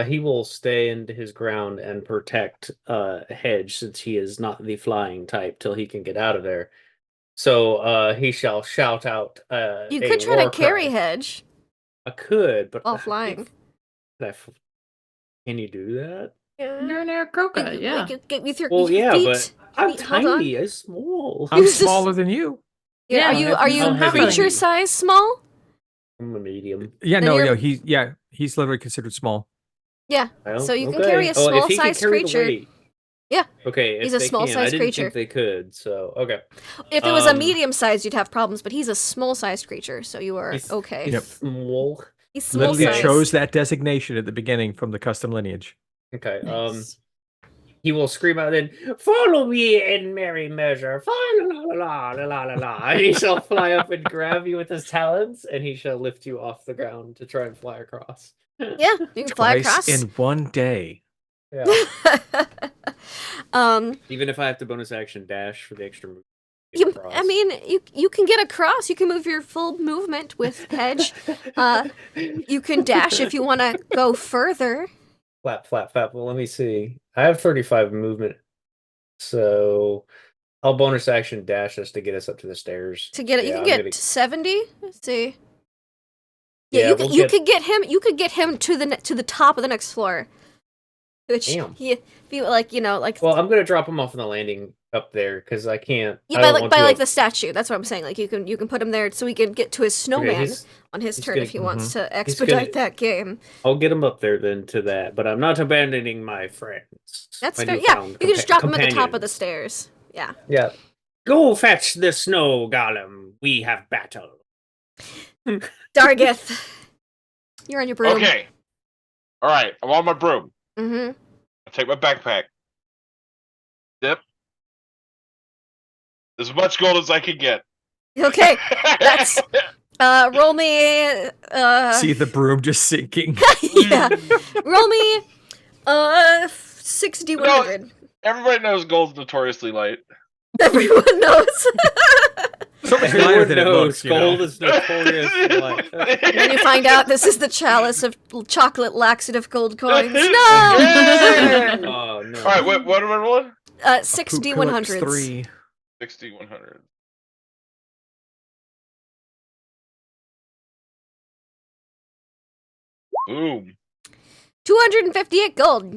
He will stay into his ground and protect Hedge since he is not the flying type till he can get out of there. So he shall shout out. You a could try war to carry cry. Hedge I could, but while flying. Can you do that? You're an Aarakocra, yeah. Get with your Well, your yeah, feet. but I'm feet, hold on. tiny. I'm small. I'm smaller than you. Yeah, Yeah, are you how heavy are creature you? size small? I'm a medium. Yeah, Then no, you're- he's literally considered small. Yeah. Well, So you can okay. carry a Oh, if he can small-sized carry the creature. weight, Yeah. Okay, He's if a they small can. I sized didn't creature. think they could, so okay. If it was a Um, medium sized, you'd have problems, but he's a small sized creature, so you are He's, okay. he's Yep. small. He's small Literally Okay. chose sized. that designation at the beginning from the custom lineage. Okay. Nice. He will scream out then, "Follow me in merry measure, follow la la la la la la," and he shall fly up and grab you with his talons, and he shall lift you off the ground to try and fly across. Yeah, you can fly Twice across. in one day. Yeah. um, Even if I have to bonus action dash for the extra move. I mean, you can get across. You can move your full movement with Hedge. You can dash if you want to go further. Flap, flap, flap. Well, let me see. I have 35 movement, so I'll bonus action dash us to get us up to the stairs. To get it, you Yeah, can I'm get gonna- 70. Let's see. Yeah, you we'll could, you get- could get him. You could get him to the top of the next floor. Which Damn. he feel like Well, I'm gonna drop him off on the landing up there because I can't. yeah, I by don't like want by to like up- the statue. That's what I'm saying. Like you can put him there so he can get to his Okay, snowman he's- on his he's turn gonna- if he wants to gonna- expedite that game. I'll get him up there then to that, but I'm not abandoning my friends. That's my fair. Yeah, newfound you can just drop him at the top of companions. the stairs. Yeah. Yeah. Go fetch the snow golem. We have battle. Dargith, you're on your broom. Okay. All right. I'm on my broom. Mm-hmm. I take my backpack. Dip. As much gold as I can get. Okay. That's roll me. See the broom just sinking. Yeah. Roll me. 6d100. Everybody knows gold's notoriously light. Everyone knows. So much lighter Everyone than it knows looks. You know? gold is notorious. light. And you find out this is the chalice of chocolate laxative gold coins. No. Yeah! Oh no! All right. What am I rolling? 6d100s. 3. 6100. Boom. 258 gold.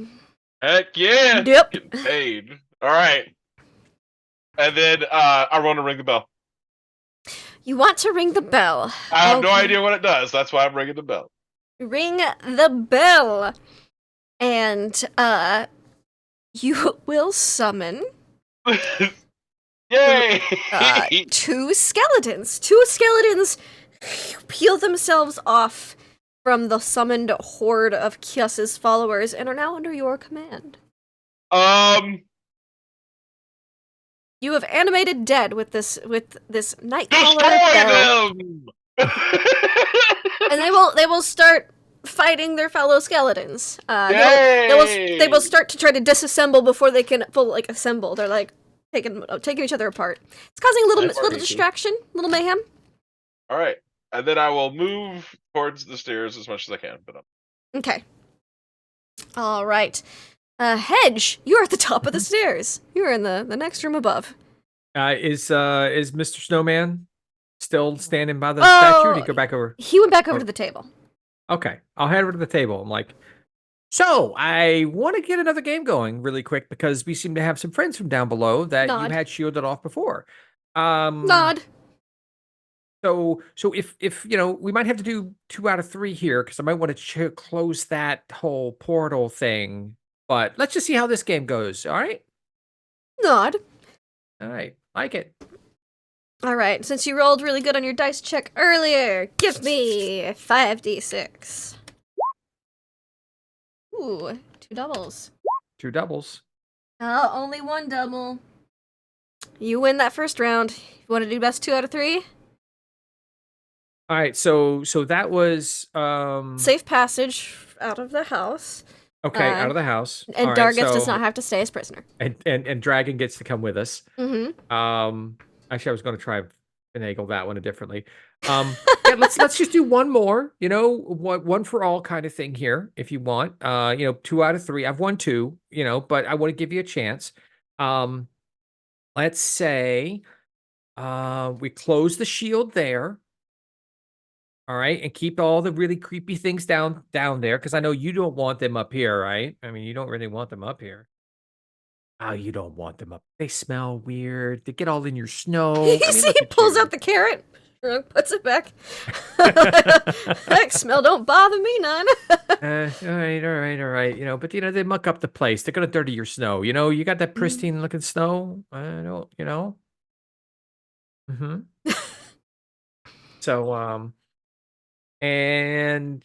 Heck yeah. Yep. Getting paid. All right. And then I want to ring the bell. You want to ring the bell. I have no Okay. idea what it does. That's why I'm ringing the bell. Ring the bell. And you will summon Yay! two skeletons. Two skeletons peel themselves off from the summoned horde of Kios's followers and are now under your command. You have animated dead with this nightcrawler bell, Destroy them! and they will start fighting their fellow skeletons. They will start to try to disassemble before they can fully assemble. They're like taking each other apart. It's causing a That's little crazy. distraction, little mayhem. All right, and then I will move towards the stairs as much as I can. But Okay. All right. Hedge, you're at the top of the stairs. You're in the next room above. Is Mr. Snowman still standing by the statue? Or did he go back over? He went back over to the table. Okay, I'll head over to the table. I'm like, so I want to get another game going really quick because we seem to have some friends from down below that Nod. you had shielded off before. Nod. So if we might have to do 2 out of 3 here because I might want to close that whole portal thing. But let's just see how this game goes. All right. Nod. All right. Like it. All right. Since you rolled really good on your dice check earlier, give me 5d6. Ooh, 2 doubles. 2 doubles. Oh, only 1 double. You win that first round. You want to do best 2 out of 3? All right. So that was Safe passage out of the house. okay, out of the house. And All right, Dargith does so- not have to stay as prisoner. and Dragon gets to come with us. Mm-hmm. Actually, I was going to try finagle that one differently. Yeah, let's just do one more. One for all kind of thing here, if you want. 2 out of 3. I've won 2. But I want to give you a chance. Let's say, we close the shield there. All right, and keep all the really creepy things down there because I know you don't want them up here, right? I mean, you don't really want them up here. Oh, you don't want them up. They smell weird. They get all in your snow. You see, he pulls out the carrot. Puts it back. Heck, smell don't bother me none. All right. But they muck up the place. They're gonna dirty your snow. You got that pristine looking snow. I don't. Mm-hmm. So, and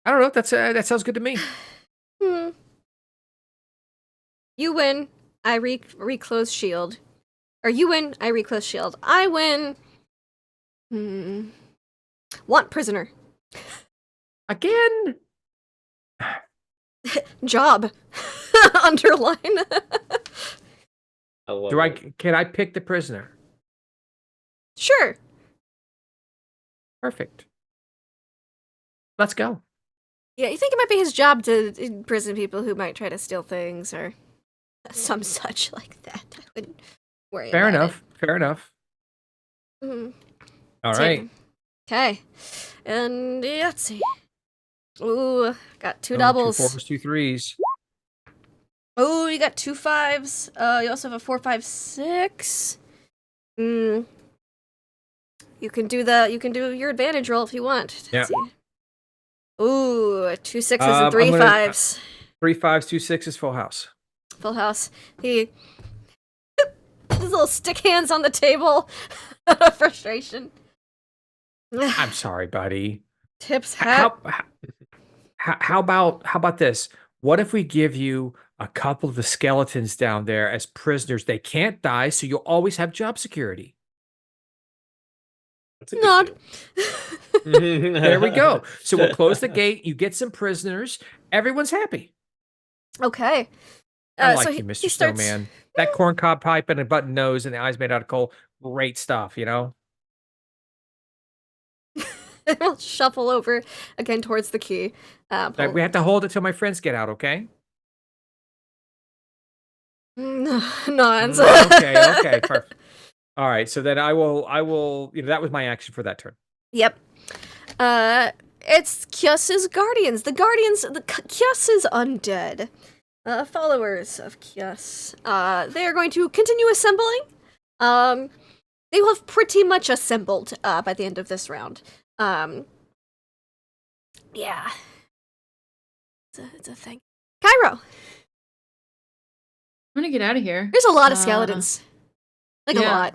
I don't know. That sounds good to me. You win. I reclose shield. Or you win. I reclose shield. I win. Want prisoner. Again. Job. Underline. I love it. Can I pick the prisoner? Sure. Perfect. Let's go. Yeah, you think it might be his job to imprison people who might try to steal things or some such like that. I wouldn't worry Fair about enough. Fair enough. it. Mhm. All right. Okay. And yeah, let's see. Ooh, got two Oh, doubles. 2 4s, 2 3s. Oh, you got 2 5s. You also have a 4 5 6. You can do your advantage roll if you want. Yeah. Let's see. Ooh, 2 6s and 3 I'm gonna- 5s. 3 5s, 2 6s, full house. Full house. His little stick hands on the table. Out of frustration. I'm sorry, buddy. Tips hat. How about this? What if we give you a couple of the skeletons down there as prisoners? They can't die, so you'll always have job security. That's a good Nod. deal. There we go. So we'll close the gate. You get some prisoners. Everyone's happy. Okay. I like so you, he Mr. starts. Snowman. That corncob pipe and a button nose and the eyes made out of coal. Great stuff, He'll shuffle over again towards the key. We have to hold it till my friends get out, okay? Nonsense. Okay, perfect. All right, so then I will, that was my action for that turn. Yep. It's Kios's guardians. The Kios's undead. Followers of Kios. They are going to continue assembling. They will have pretty much assembled by the end of this round. Yeah. It's a thing. Cairo, I'm gonna get out of here. there's a lot of skeletons. Like a yeah. lot.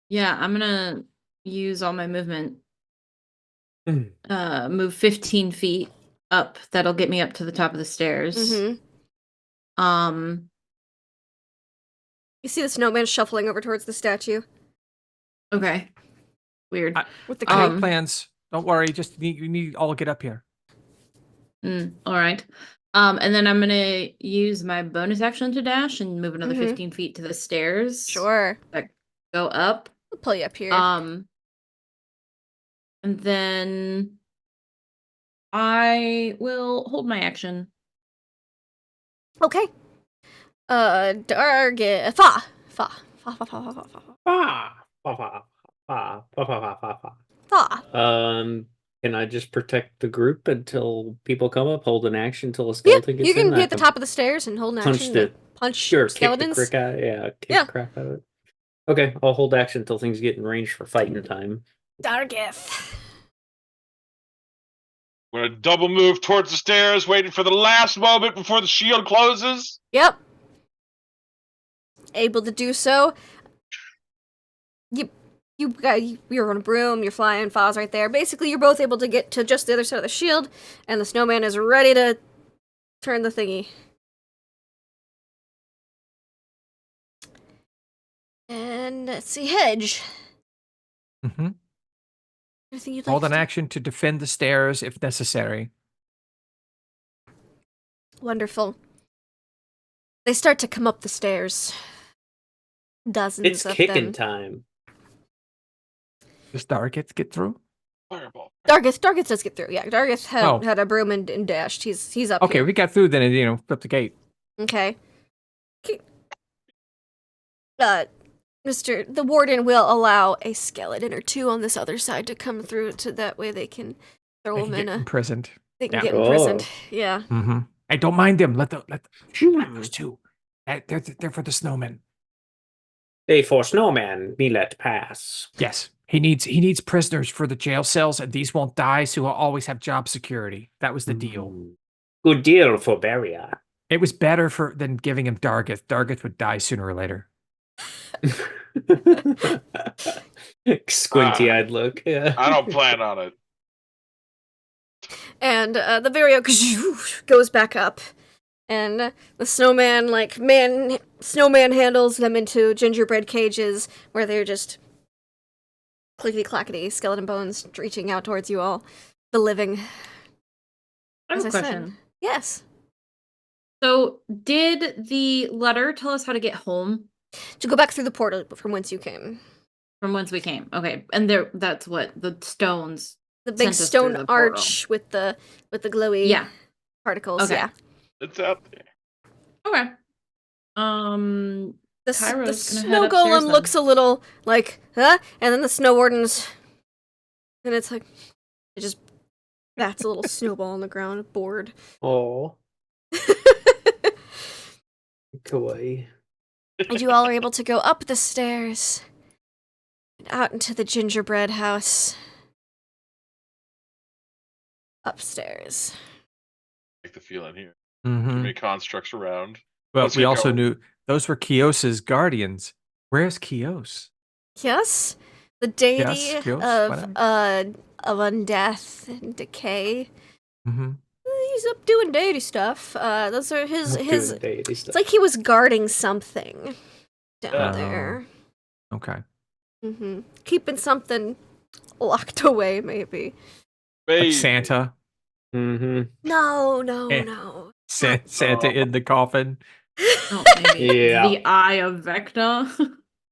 Yeah, I'm gonna use all my movement. Move 15 feet up. That'll get me up to the top of the stairs. Mm-hmm. You see the snowman shuffling over towards the statue Okay. Weird. with the I key. have plans. Don't worry. Just you need all get up here. All right. And then I'm gonna use my bonus action to dash and move another 15 feet to the stairs. Sure. That go up. I'll pull you up here. And then I will hold my action. Okay. Dargit. Fa. Can I just protect the group until people come up, hold an action until a skeleton gets you can in? be at the top of the stairs and hold an action. Punch skeletons. Kick the crap out of it. Okay, I'll hold action until things get in range for fighting time. Dargith. I'm gonna double move towards the stairs, waiting for the last moment before the shield closes. Yep. Able to do so. You're on a broom, you're flying, Fa's right there. Basically, you're both able to get to just the other side of the shield, and the snowman is ready to turn the thingy. And let's see, Hedge. Mm-hmm. Anything you'd Hold like an to action to defend the stairs if necessary. Wonderful. They start to come up the stairs. Dozens It's of kicking them. time. Does Dargith get through? Fireball. Dargith does get through. Yeah, Dargith had a broom and dashed. He's up Okay, here. we got through then, flip the gate. Okay. The warden will allow a skeleton or two on this other side to come through, so that way they can throw They them can in get a. imprisoned. They can Yeah. get imprisoned. Yeah. Mm-hmm. Hey, don't mind them. Let those two. They're for the snowmen. They for snowman me let pass. Yes. He needs prisoners for the jail cells, and these won't die, so he'll always have job security. That was the deal. Good deal for Beria. It was better than giving him Dargith. Dargith would die sooner or later. Squinty-eyed look. Yeah. I don't plan on it. And the Vario goes back up. And the snowman, snowman handles them into gingerbread cages where they're just clickety-clackety skeleton bones reaching out towards you all. The living. I have As a I said. question. Yes. So, did the letter tell us how to get home To go back through the portal from whence you came. from whence we came? Okay, and that's what the stones. The big Sent us through stone the portal. arch with the glowy Yeah. particles. Okay. Yeah. It's out there. Okay. The Kyra's gonna head snow upstairs golem then. looks a little like, huh? And then the snow wardens. And it's like, it just bats a little snowball on the ground, bored. Oh, kawaii. And you all are able to go up the stairs and out into the gingerbread house. Upstairs. Like the feeling here. Mm-hmm. Too many constructs around. But Let's we get also going. knew those were Kios's guardians. Where's Kios? Yes, the deity Yes, Kios, of undeath and decay. Mm-hmm. He's up doing deity stuff. Those are his. Deity It's stuff. like he was guarding something down Oh. there. Okay. Keeping something locked away, maybe. Like Maybe. Santa. Mm-hmm. No. Eh. Santa in the coffin. Oh, maybe Yeah. the Eye of Vecna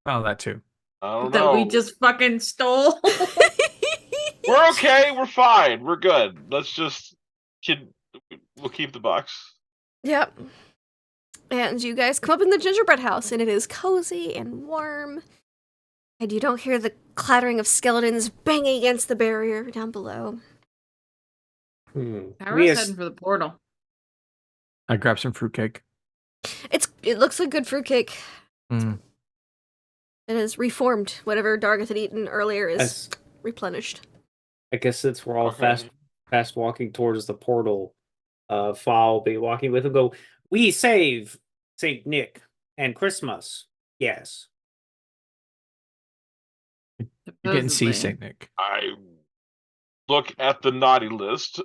Oh, that too. I don't that know. we just fucking stole. We're okay. We're fine. We're good. Let's just. We'll keep the box. Yep. And you guys come up in the gingerbread house, and it is cozy and warm. And you don't hear the clattering of skeletons banging against the barrier down below. Kyra's heading for the portal. I grabbed some fruitcake. It looks like good fruitcake. Mm. It is reformed. Whatever Dargith had eaten earlier is As, replenished. I guess since we're all Okay. fast walking towards the portal, Fa will be walking with him. Go. We save Saint Nick and Christmas. Yes. You're getting Supposedly. seasick, Nick. I look at the naughty list.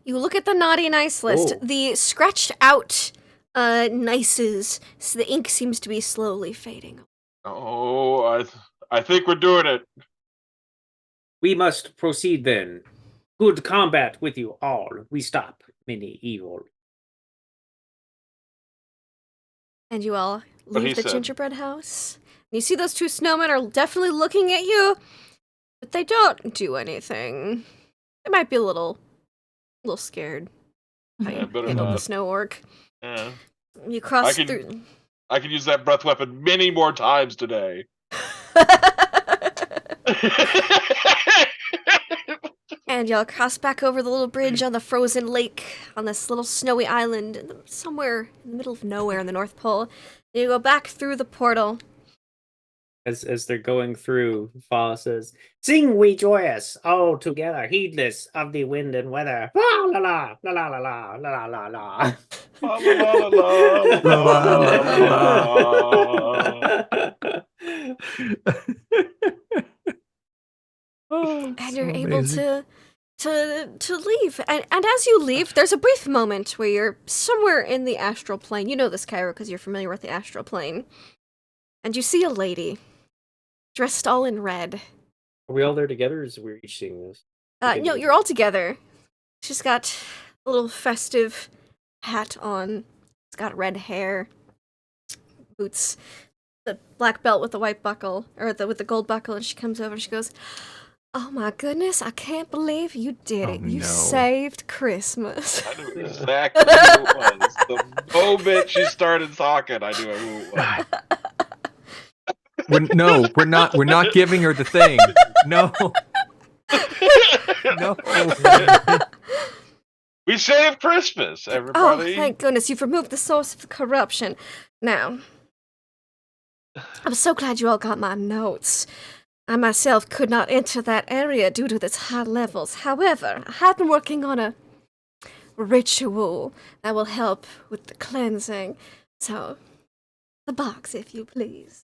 You look at the naughty nice list. Oh. The scratched out nices. So the ink seems to be slowly fading. Oh, I think we're doing it. We must proceed then. Good combat with you all. We stop many evil. And you all What he leave the said. gingerbread house. You see those two snowmen are definitely looking at you, but they don't do anything. They might be a little scared. How Yeah, you better handle the not. snow orc. Yeah. You cross I can- through. I could use that breath weapon many more times today. And y'all cross back over the little bridge on the frozen lake on this little snowy island somewhere in the middle of nowhere in the North Pole. And you go back through the portal. As they're going through, Fa says, "Sing we joyous, all together, heedless of the wind and weather. La la la la la la la la la la." La, la, la, la, la, la, la. Oh, And so you're able amazing. to leave. And as you leave, there's a brief moment where you're somewhere in the astral plane. You know this, Cairo, because you're familiar with the astral plane. And you see a lady dressed all in red. Are we all there together, or is we each seeing this? No, you're all together. She's got a little festive hat on. It's got red hair, boots, the black belt with the white buckle, or with the gold buckle, and she comes over and she goes, "Oh my goodness, I can't believe you did it. Oh, You no. saved Christmas." I knew exactly who it was. The moment she started talking, I knew who it was. We're not giving her the thing. No. No. We saved Christmas, Oh, everybody. thank goodness, you've removed the source of the corruption. Now, I'm so glad you all got my notes. I myself could not enter that area due to its high levels. However, I have been working on a ritual that will help with the cleansing. So, the box, if you please.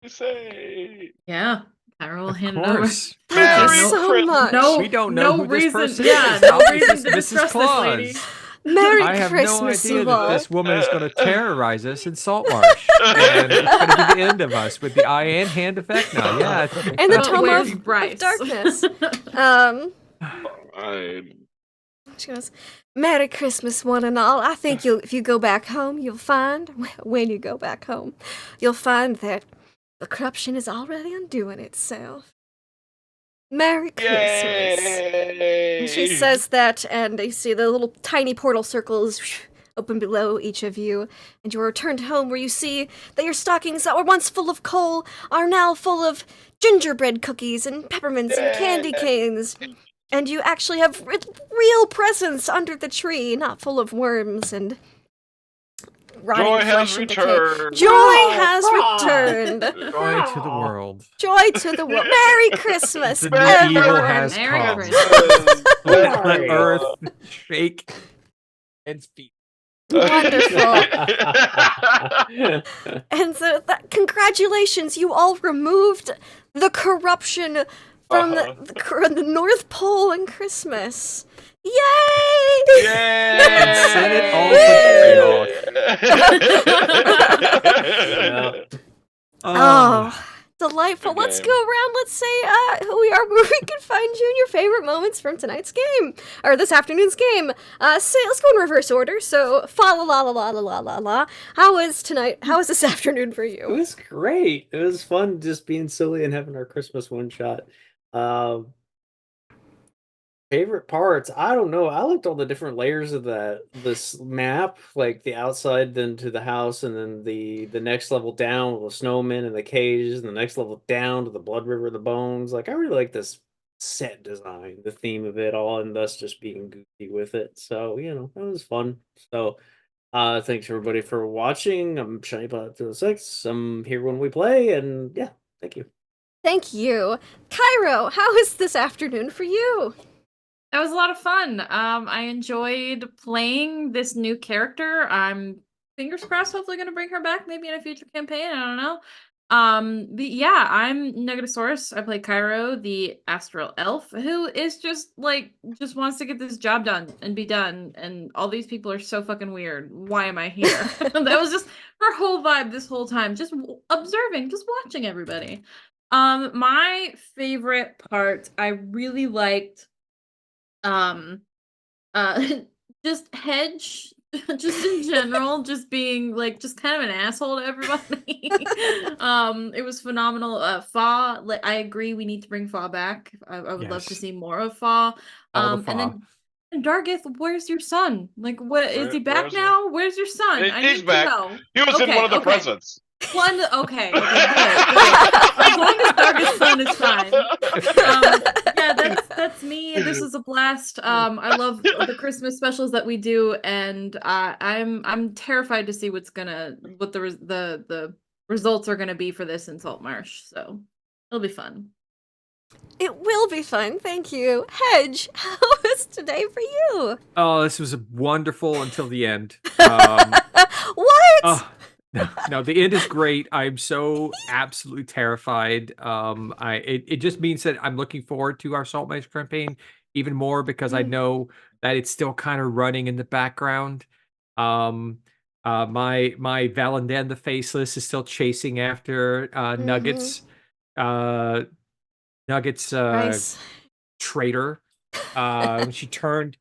You say Yeah, Kyra will Of hand it over. course. Thank you Merry so Christmas. much. No, We don't know no who this reason. person Yeah, is. no Obviously, reason it's to Mrs. distrust this lady. Claus. Merry I have no Christmas, idea you that all. this woman is going to terrorize us in Saltmarsh. And it's going to be the end of us with the eye and hand effect now. Yeah. And the But Tome where's of Bryce? Darkness. Fine. She goes, Merry Christmas, one and all. I think if you go back home, you'll find, when you go back home, you'll find that the corruption is already undoing itself. Merry Christmas. And she Yay! says that, and you see the little tiny portal circles open below each of you, and you are returned home where you see that your stockings that were once full of coal are now full of gingerbread cookies and peppermints and candy Yay! canes. And you actually have real presents under the tree, not full of worms and rotting Joy has flesh and decay. returned. Joy has Ah. returned. Joy to the world. Joy to the world. Merry Christmas, The new evil everyone. has Merry come. Christmas. Let Sorry. earth shake and speak. Wonderful. And so, congratulations, you all removed the corruption from the North Pole and Christmas. Yay! Yay! And send it all to Yeah. Oh, delightful. Good Let's game. go around. Let's say who we are, where we can find you and your favorite moments from tonight's game, or this afternoon's game. Let's go in reverse order. So, fa la la la la la la la la. How was tonight? How was this afternoon for It you? was great. It was fun just being silly and having our Christmas one shot. Favorite parts? I don't know. I liked all the different layers of this map, like the outside, then to the house, and then the next level down with the snowmen and the cages, and the next level down to the Blood River, the bones. Like I really like this set design, the theme of it all, and thus just being goofy with it. So that was fun. So thanks everybody for watching. I'm Shiny Pot 06. I'm here when we play, and yeah, thank you. Thank you, Cairo. How was this afternoon for you? It was a lot of fun. I enjoyed playing this new character. I'm fingers crossed, hopefully going to bring her back maybe in a future campaign. I don't know. But yeah, I'm Negatosaurus. I play Cairo, the astral elf, who is just wants to get this job done and be done. And all these people are so fucking weird. Why am I here? That was just her whole vibe this whole time. Just observing, just watching everybody. My favorite part, I really liked. Just Hedge, just in general, just being just kind of an asshole to everybody. It was phenomenal. Fa, I agree, we need to bring Fa back. I would love to Yes. see more of Fa. All the And Fa. then Dargith, where's your son? What is he back Where's he? now? Where's your son? I He's need back. to know. He was in one of the Okay. presents. Okay, good. As long as Dargith's son is fine. Yeah, that's me. This is a blast. I love the Christmas specials that we do, and I'm terrified to see what the results are gonna be for this in Saltmarsh. So it'll be fun. It will be fun. Thank you, Hedge. How was today for you? Oh, this was wonderful until the end. What? No, the end is great. I'm so absolutely terrified. It just means that I'm looking forward to our Salt Marsh campaign even more because I know that it's still kind of running in the background. My Valendan the Faceless is still chasing after Nuggets. Nuggets Nice. traitor. She turned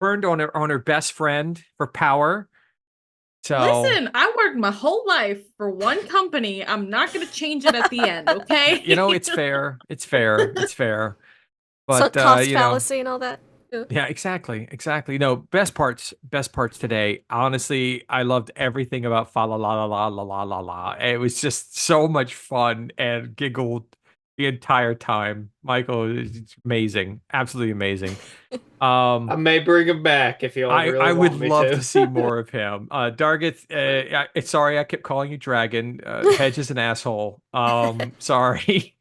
on her best friend for power. So Listen, I worked my whole life for one company. I'm not going to change it at the end, okay? it's fair. It's fair. But Sunk cost fallacy and all that. yeah, exactly. No, best parts today. Honestly, I loved everything about fa la la la la la la la la. It was just so much fun and giggled the entire time. Michael is amazing, absolutely amazing. I may bring him back if y'all really I would want me love to. to see more of him. Dargith, sorry, I kept calling you Dragon. Hedge is an asshole. Sorry.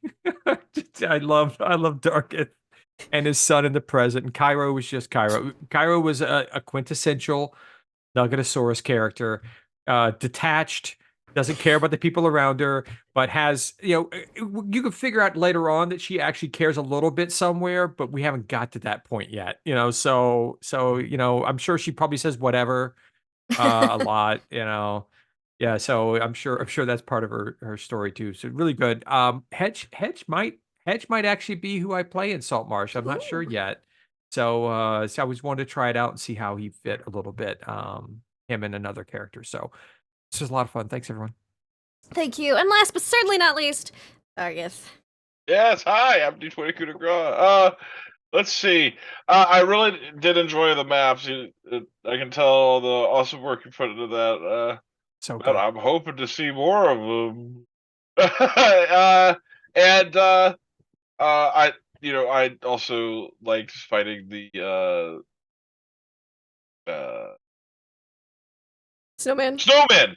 I love Dargith and his son in the present. And Cairo was just Cairo. Cairo was a quintessential Nuggetosaurus character, detached, doesn't care about the people around her, but has, you can figure out later on that she actually cares a little bit somewhere, but we haven't got to that point yet, so I'm sure she probably says whatever a lot, yeah, so I'm sure that's part of her story too, so really good. Hedge might actually be who I play in Saltmarsh. I'm not sure Ooh. yet. So I always wanted to try it out and see how he fit a little bit, him and another character. So this was a lot of fun. Thanks, everyone. Thank you. And last but certainly not least, Dargith. Yes, hi, I'm D20 Coup de Grace. Let's see. I really did enjoy the maps. I can tell all the awesome work you put into that. So But good. I'm hoping to see more of them. And I also liked fighting the Snowman. Snowman.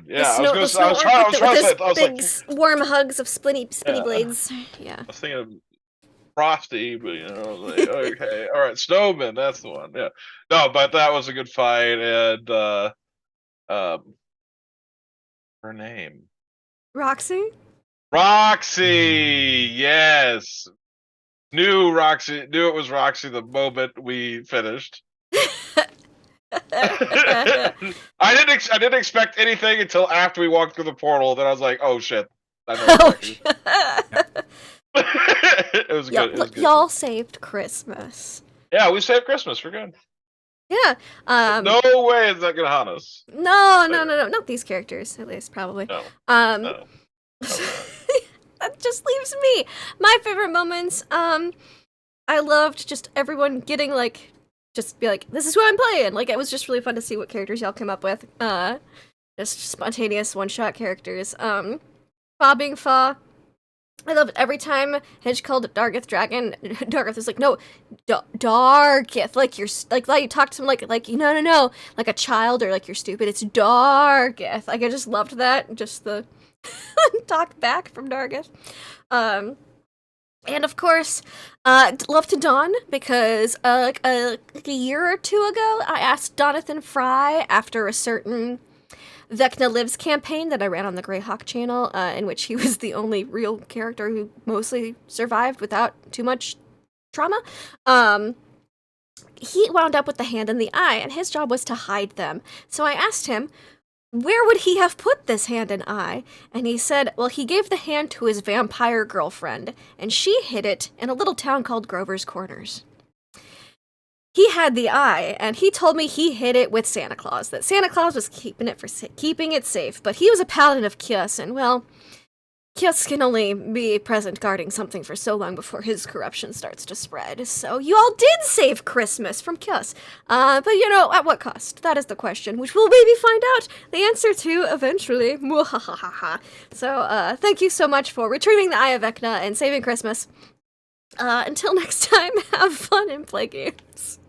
Yeah, I was The gonna. snow I was orc trying. I with, was the, trying with to say. his I was big like, warm hugs of spinny yeah. blades. Yeah. I was thinking of Frosty, but like, okay, all right, Snowman. That's the one. Yeah. No, but that was a good fight, and her name. Roxy? Roxy, yes. Knew it was Roxy the moment we finished. I didn't expect anything until after we walked through the portal. Then I was like, "Oh shit, I know exactly." It was good. It was good. Y'all saved Christmas. Yeah, we saved Christmas. We're good. Yeah. No way is that gonna haunt us. No, not these characters, at least, probably. No. No. That just leaves me. My favorite moments, I loved just everyone getting, just be like, this is who I'm playing. It was just really fun to see what characters y'all come up with. Just spontaneous one-shot characters. Fa being Fa. I loved every time Hedge called Dargith Dragon. Dargith was like, no, Dargith. You talk to him no, like a child or like you're stupid. It's Dargith. I just loved that. Just the talk back from Dargith. And of course, love to Dawn because a year or two ago, I asked Donathan Fry after a certain Vecna Lives campaign that I ran on the Greyhawk channel, in which he was the only real character who mostly survived without too much trauma. He wound up with the hand and the eye, and his job was to hide them. So I asked him, where would he have put this hand and eye? And he said, well, he gave the hand to his vampire girlfriend, and she hid it in a little town called Grover's Corners. He had the eye, and he told me he hid it with Santa Claus, that Santa Claus was keeping it safe, but he was a paladin of Kios, and, well, Kios can only be present guarding something for so long before his corruption starts to spread, so you all did save Christmas from Kios. But, at what cost? That is the question, which we'll maybe find out the answer to eventually. So, thank you so much for retrieving the Eye of Vecna and saving Christmas. Until next time, have fun and play games.